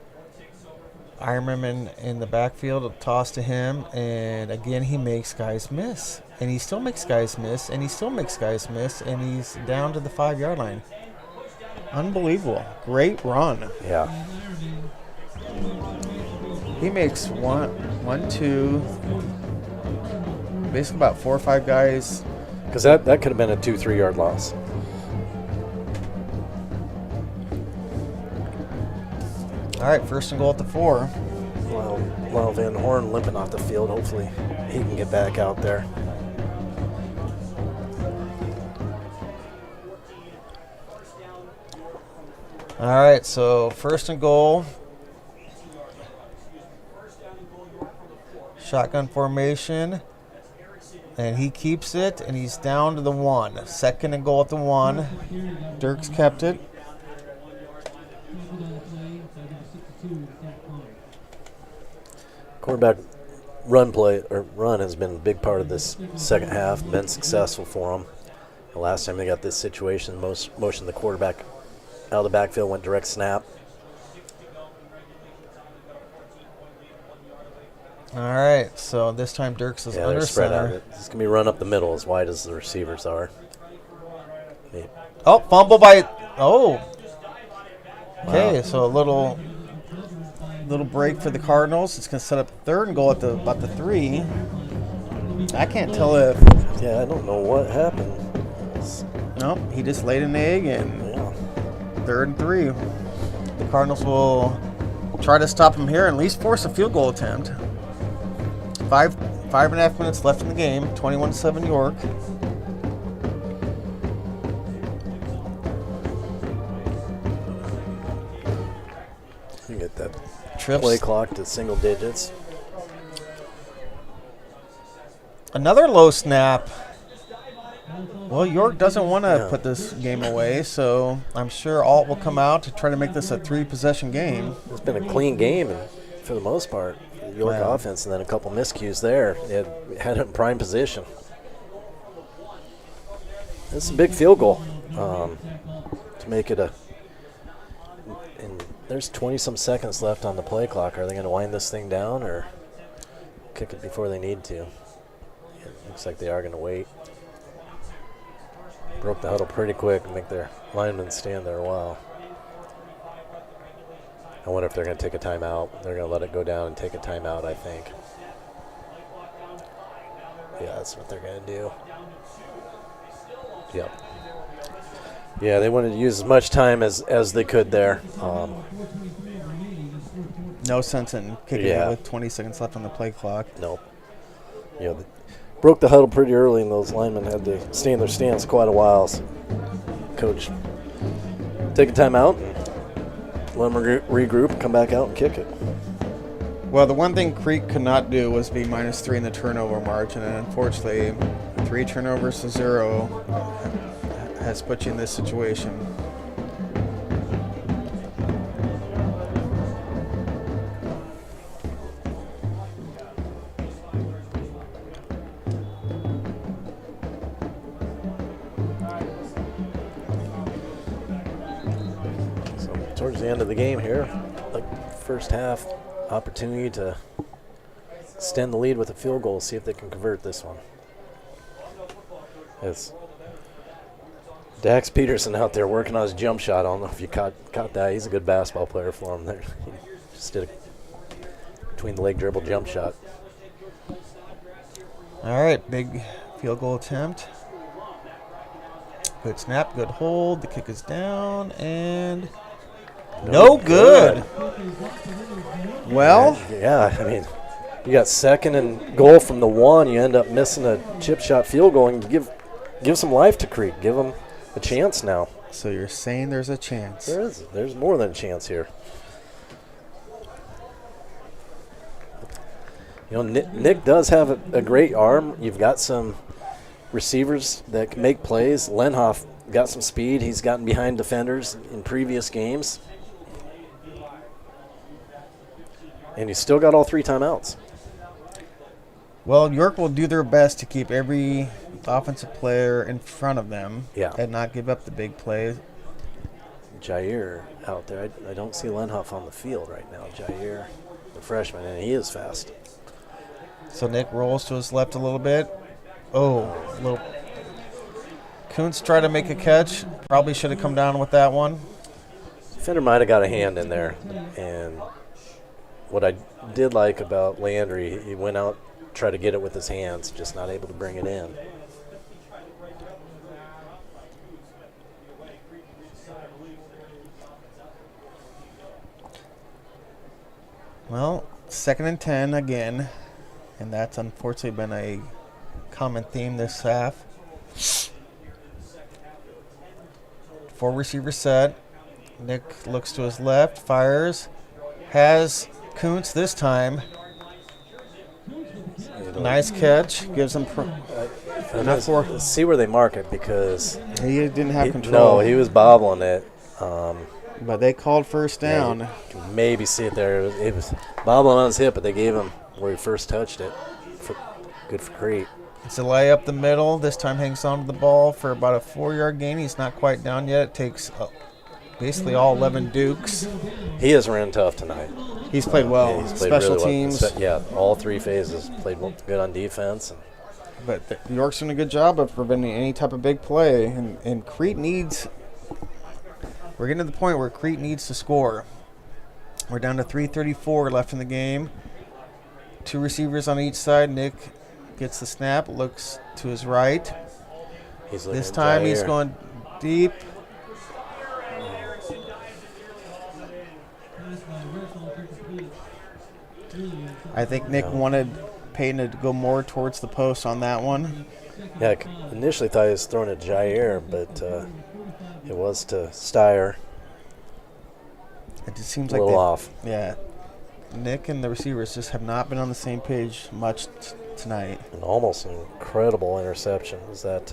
Ironman in the backfield, a toss to him, and again he makes guys miss. And he still makes guys miss, and he still makes guys miss, and he's down to the 5-yard line. Unbelievable. Great run. Yeah. He makes one, 2, basically about 4 or 5 guys. Because that could have been a 2-3 yard loss. All right, 1st and goal at the 4. Well, Van Horn limping off the field. Hopefully he can get back out there. All right, so 1st and goal. Shotgun formation. And he keeps it, and he's down to the 1. 2nd and goal at the 1. Dirks kept it. Quarterback run has been a big part of this second half, been successful for them. The last time they got this situation, motion the quarterback out of the backfield, went direct snap. All right, so this time Dirks is under they're spread center. out. It's going to be run up the middle as wide as the receivers are. Oh, fumble by. Oh. Okay, wow. So a little break for the Cardinals. It's going to set up 3rd and goal at about the 3. I can't tell if. Yeah, I don't know what happened. No, he just laid an egg, and 3rd and 3. The Cardinals will try to stop him here and at least force a field goal attempt. 5.5 minutes left in the game. 21-7 York. You get that Trips. play clock to single digits. Another low snap. Well, York doesn't want to put this game away, so I'm sure Alt will come out to try to make this a 3-possession game. It's been a clean game, and for the most part, the York offense, and then a couple miscues there. They had it in prime position. This is a big field goal to make it a. And there's 20-some seconds left on the play clock. Are they going to wind this thing down or kick it before they need to? It looks like they are going to wait. Broke the huddle pretty quick and make their linemen stand there a while. I wonder if they're going to take a timeout. They're going to let it go down and take a timeout, I think. Yeah, that's what they're going to do. Yep. Yeah, they wanted to use as much time as they could there. No sense in kicking it with 20 seconds left on the play clock. Nope. They broke the huddle pretty early, and those linemen had to stay in their stance quite a while. So coach, take a timeout and let them regroup, come back out and kick it. Well, the one thing Crete could not do was be -3 in the turnover margin, and unfortunately, 3 turnovers to 0 has put you in this situation. So towards the end of the game here, like first half, opportunity to extend the lead with a field goal, see if they can convert this one. It's Dax Peterson out there working on his jump shot. I don't know if you caught that. He's a good basketball player for him there. He just did a between the leg dribble jump shot. All right, big field goal attempt. Good snap, good hold. The kick is down and no good. Well, yeah, I mean, you got second and goal from the 1. You end up missing a chip shot field goal, and give some life to Crete. Give them a chance now. so you're saying there's a chance. There is. There's more than a chance here. Nick does have a great arm. You've got some receivers that can make plays. Lenhoff got some speed. He's gotten behind defenders in previous games. And he's still got all 3 timeouts. Well, York will do their best to keep every offensive player in front of them and not give up the big plays. Jair out there. I don't see Lenhoff on the field right now. Jair, the freshman, and he is fast. So Nick rolls to his left a little bit. Kuntz tried to make a catch. Probably should have come down with that one. Defender might have got a hand in there. And what I did like about Landry, he went out, tried to get it with his hands, just not able to bring it in. Well, 2nd and 10 again. And that's unfortunately been a common theme this half. 4 receiver set. Nick looks to his left, fires. Has Kuntz this time. Nice catch. Gives him enough for. Let's see where they mark it, because he didn't have control. No, he was bobbling it. But they called first down. You can maybe see it there. It was bobbling on his hip, but they gave him where he first touched it. Good for Crete. It's a lay up the middle. This time hangs on to the ball for about a 4-yard gain. He's not quite down yet. It takes basically all 11 Dukes. He has ran tough tonight. He's played well. Yeah, he's played Special really teams. Well. Yeah, all 3 phases. Played good on defense. But New York's doing a good job of preventing any type of big play. And Crete needs – we're getting to the point where Crete needs to score. We're down to 3:34 left in the game. 2 receivers on each side. Nick gets the snap, looks to his right. This time he's going deep. I think Nick wanted Payton to go more towards the post on that one. Yeah, I initially thought he was throwing at Jair, but it was to Steyer. It just seems a little off. Yeah. Nick and the receivers just have not been on the same page much tonight. And almost an incredible interception. Is that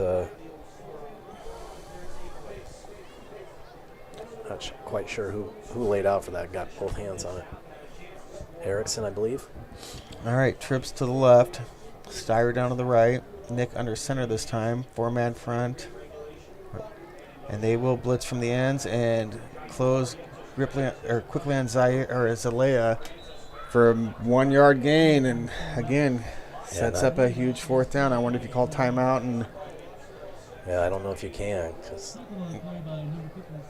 not quite sure who laid out for that, got both hands on it. Erickson, I believe. All right, trips to the left. Steyer down to the right. Nick under center this time. 4-man front. And they will blitz from the ends and close quickly on Zalea for a 1-yard gain. And again, sets up a huge 4th down. I wonder if you call timeout. And yeah, I don't know if you can, because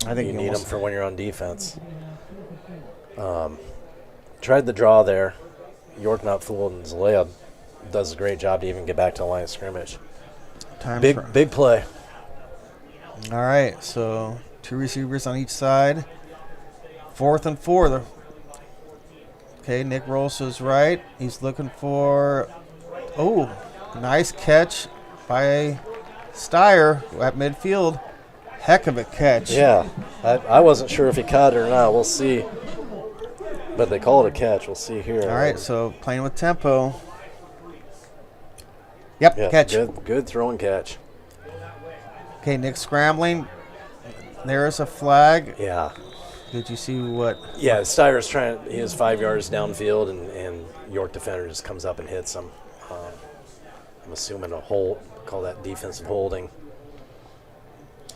I think you need them for when you're on defense. Tried the draw there. York not fooled, and Zalea does a great job to even get back to the line of scrimmage. Big play. All right, so 2 receivers on each side. 4th and 4. Okay, Nick rolls to his right. He's looking for, nice catch by Steyer at midfield. Heck of a catch. Yeah, I wasn't sure if he caught it or not. We'll see. But they call it a catch. We'll see here. All right, so playing with tempo. Yep, Yeah, catch. good throw and catch. Okay, Nick scrambling. There's a flag. Yeah. Did you see what? Yeah, Steyer's he is 5 yards downfield, and York defender just comes up and hits him. I'm assuming a hold, call that defensive holding.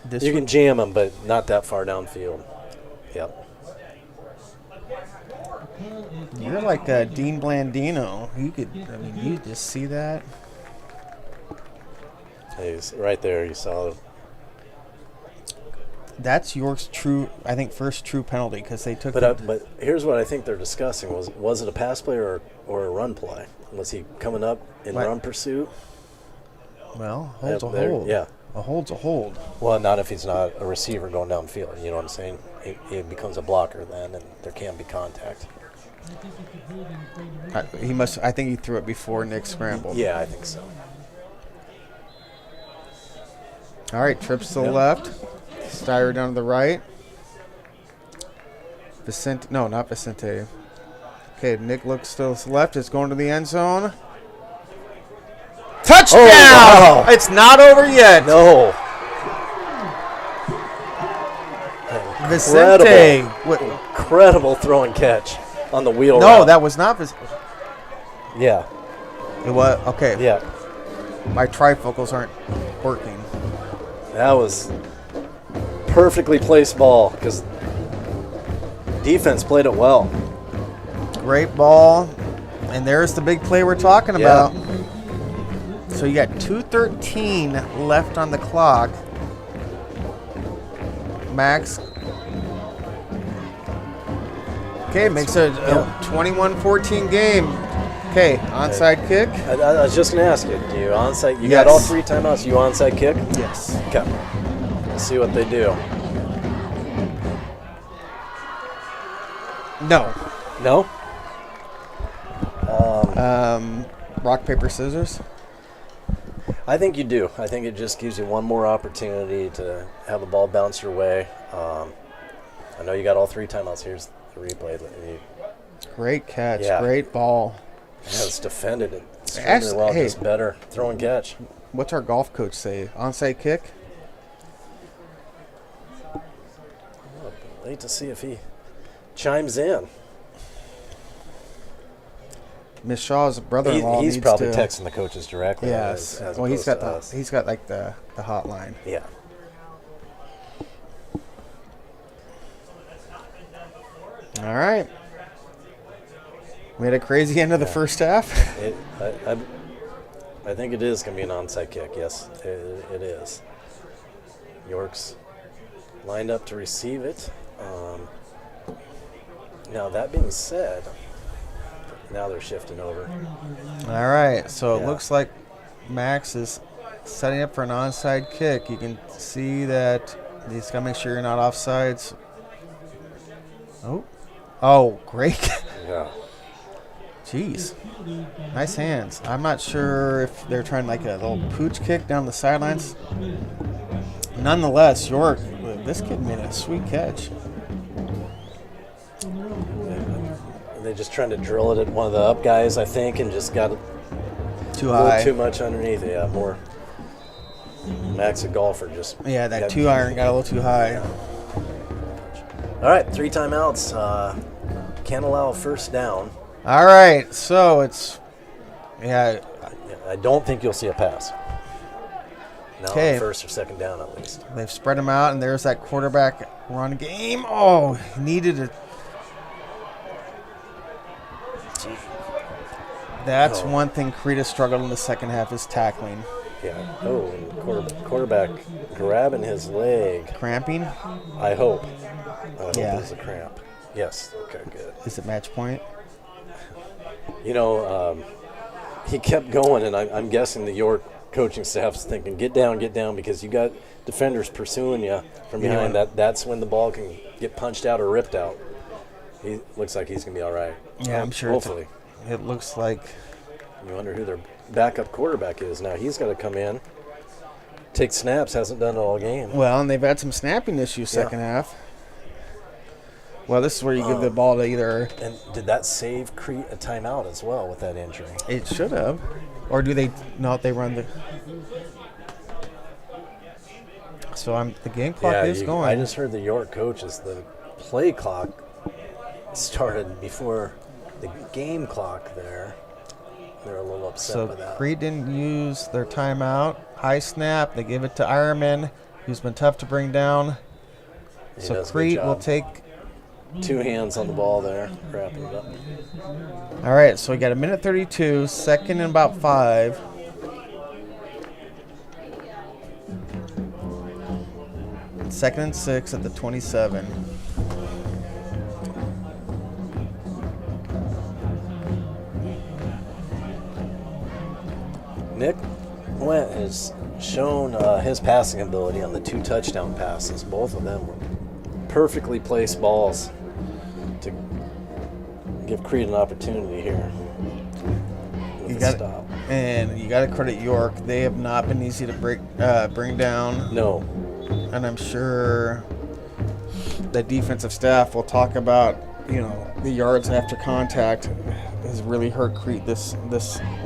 You can jam him, but not that far downfield. Yep. You're like Dean Blandino. You just see that. He's right there. You saw it. That's York's first true penalty because they took. But here's what I think they're discussing: was it a pass play or a run play? Was he coming up in run pursuit? Well, hold's a There- hold. yeah. A hold's a hold. Well, not if he's not a receiver going downfield. You know what I'm saying? It becomes a blocker then, and there can be contact. He must. I think he threw it before Nick scrambled. Yeah, I think so. All right, trips to the left. Steyer down to the right. Not Vicente. Okay, Nick looks to the left. It's going to the end zone. Touchdown! Oh, wow. It's not over yet. No. Vicente. Incredible throw and catch on the wheel No, route. that was not Vicente. Yeah. It was okay. Yeah. My trifocals aren't working. That was perfectly placed ball because defense played it well. Great ball. And there's the big play we're talking about. So you got 2:13 left on the clock. Max. Okay, makes it a 21-14 game. Okay, onside kick. I was just going to ask you, do you onside? You Yes. got all 3 timeouts. You onside kick? Yes. Okay. Let's see what they do. No. No? Rock, paper, scissors. I think you do. I think it just gives you one more opportunity to have the ball bounce your way. I know you got all 3 timeouts. Here's the replay. Great catch. Yeah. Great ball. Yeah, it's defended it extremely well. Hey. Just better throw and catch. What's our golf coach say? Onside kick? Wait to see if he chimes in. Miss Shaw's brother-in-law He's needs probably to, texting the coaches directly. Yes. as Well, he's opposed got to us. he's got like the hotline. Yeah. All right. We had a crazy end of the first half. I think it is going to be an onside kick. Yes, it is. York's lined up to receive it. Now, that being said, now they're shifting over. All right. So it Yeah. looks like Max is setting up for an onside kick. You can see that he's got to make sure you're not offsides. Oh, great. Yeah. Jeez. Nice hands. I'm not sure if they're trying like a little pooch kick down the sidelines. Nonetheless, York, this kid made a sweet catch. They're just trying to drill it at one of the up guys, I think, and just got Too a little high. too much underneath. Yeah, more. Max, a golfer, just. Yeah, that 2-iron got a little too high. All right, 3 timeouts. Can't allow a first down. All right, so it's, yeah, I don't think you'll see a pass. Now, Okay. on first or second down, at least. they've spread him out, and there's that quarterback run game. Oh, he needed it. That's one thing Crete has struggled in the second half is tackling. Yeah. Oh, and quarterback grabbing his leg. Cramping? I hope. Yeah. It was a cramp. Yes. Okay, good. Is it match point? You know, he kept going, and I'm guessing the York coaching staff's thinking, get down, because you got defenders pursuing you from behind. That's when the ball can get punched out or ripped out. He looks like he's going to be all right. Yeah, I'm sure. Hopefully. It looks like. You wonder who their backup quarterback is now. He's got to come in, take snaps. Hasn't done it all game. Well, and they've had some snapping issues second half. Well, this is where you give the ball to either. And did that save Crete a timeout as well with that injury? It should have. Or do they not? They run the. So the game clock is going. I just heard the York coaches, the play clock started before the game clock there. They're a little upset by that. So Crete didn't use their timeout. High snap. They give it to Ironman, who's been tough to bring down. He So does a good Crete will job. take. 2 hands on the ball there, wrapping it up. All right, so we got a minute 32, second and about 5. Second and 6 at the 27. Nick Went has shown his passing ability on the 2 touchdown passes. Both of them were perfectly placed balls to give Crete an opportunity here with the stop. And you got to credit York. They have not been easy to bring down. No. And I'm sure the defensive staff will talk about, the yards after contact has really hurt Crete this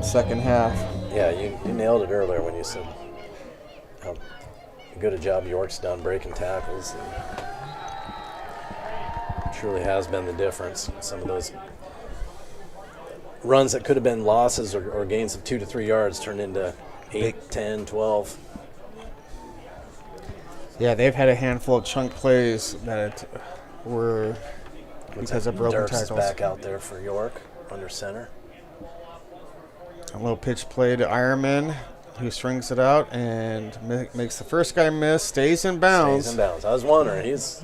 second half. Yeah, you nailed it earlier when you said how good a job York's done breaking tackles. It truly has been the difference. Some of those runs that could have been losses or gains of 2 to 3 yards turned into 8, 10, 12. Yeah, they've had a handful of chunk plays that were because of broken Dirks tackles. is back out there for York under center. A little pitch play to Ironman, who strings it out and makes the first guy miss, stays in bounds. Stays in bounds. I was wondering, he's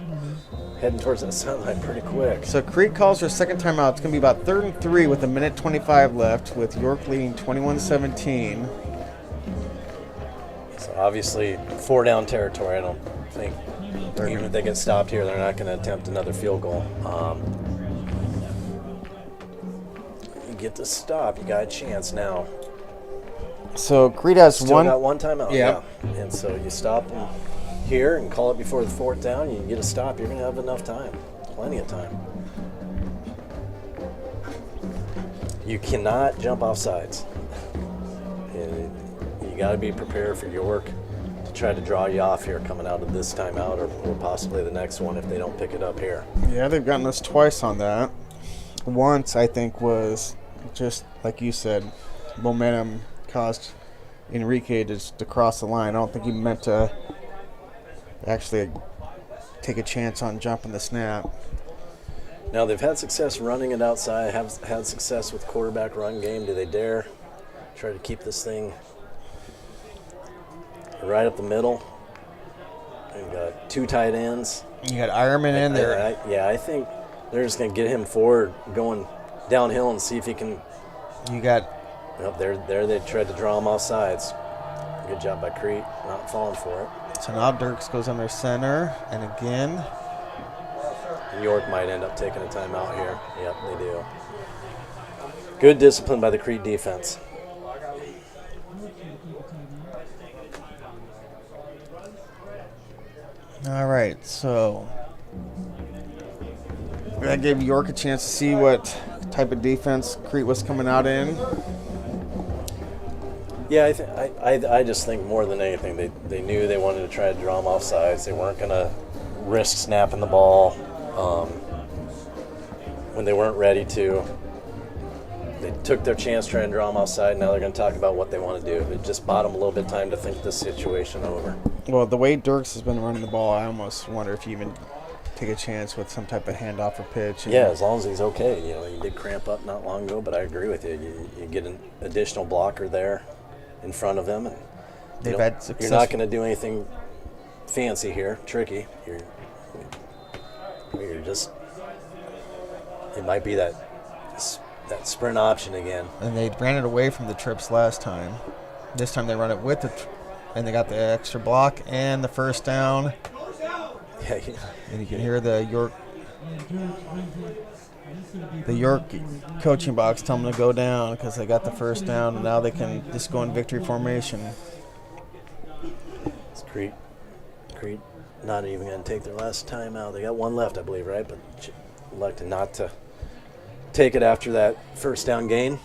heading towards that sideline pretty quick. So Crete calls their second timeout. It's going to be about 3rd and 3 with a minute 25 left, with York leading 21-17. So obviously 4 down territory. I don't think even if they get stopped here, they're not going to attempt another field goal. You get the stop, you got a chance now. So Crete has Still got one timeout. Yeah. And so you stop them here and call it before the 4th down. You get a stop. You're going to have enough time, plenty of time. You cannot jump off sides. You got to be prepared for York to try to draw you off here coming out of this timeout or possibly the next one if they don't pick it up here. Yeah, they've gotten us twice on that. Once, I think, was just, like you said, momentum caused Enrique to cross the line. I don't think he meant to actually take a chance on jumping the snap. Now, they've had success running it outside, have had success with quarterback run game. Do they dare try to keep this thing right up the middle? They've got 2 tight ends. You got Ironman in there. I think they're just going to get him forward, going downhill and see if he can. You got. Well, there they tried to draw him off sides. Good job by Crete, not falling for it. So now Dirks goes under center, and again. York might end up taking a timeout here. Yep, they do. Good discipline by the Crete defense. All right, so that gave York a chance to see what type of defense Crete was coming out in. Yeah, I just think more than anything, they knew they wanted to try to draw them off sides. They weren't going to risk snapping the ball when they weren't ready to. They took their chance trying to draw them offside. Now they're going to talk about what they want to do. It just bought them a little bit of time to think this situation over. Well, the way Dirks has been running the ball, I almost wonder if you even take a chance with some type of handoff or pitch. Yeah, as long as he's okay. He did cramp up not long ago, but I agree with you. You get an additional blocker there in front of him, and they've had success. You're not going to do anything fancy here, tricky. You're just. It might be that sprint option again. And they ran it away from the trips last time. This time they run it with and they got the extra block and the first down. Yeah. And you can hear the York. the York coaching box, tell them to go down because they got the first down, and now they can just go in victory formation. It's Crete not even going to take their last time out. They got one left, I believe, right? But elected not to take it after that first down gain.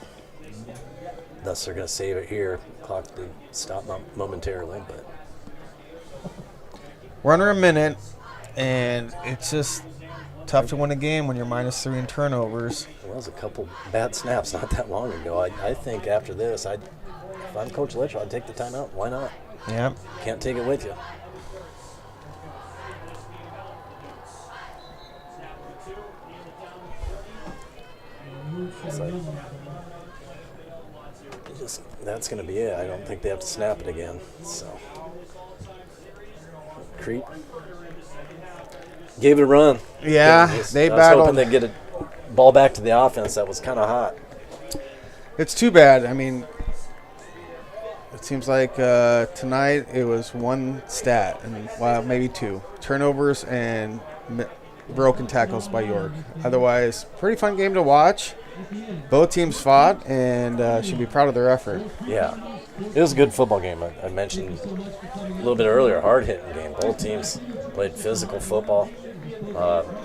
Thus, they're going to save it here. Clock did stop momentarily, but We're under a minute, and it's just tough to win a game when you're -3 in turnovers. there was a couple bad snaps not that long ago. I think after this, if I'm Coach Litchell, I'd take the timeout. Why not? Yeah. Can't take it with you. It's like, that's going to be it. I don't think they have to snap it again. So, Crete gave it a run. Yeah, they I was battled. hoping they'd get a ball back to the offense. That was kind of hot. It's too bad. I mean, it seems like tonight it was one stat, and well, maybe two turnovers and broken tackles by York. Otherwise, pretty fun game to watch. Both teams fought and should be proud of their effort. Yeah, it was a good football game. I mentioned a little bit earlier, hard-hitting game. Both teams played physical football,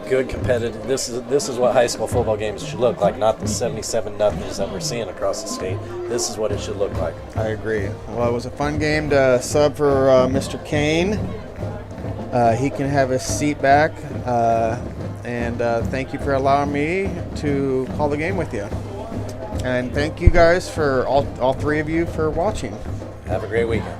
good competitive. This is what high school football games should look like, not the 77-nothings that we're seeing across the state. This is what it should look like. I agree. Well, it was a fun game to sub for Mr. Kane. He can have his seat back. And thank you for allowing me to call the game with you. And thank you guys for all three of you for watching. Have a great weekend.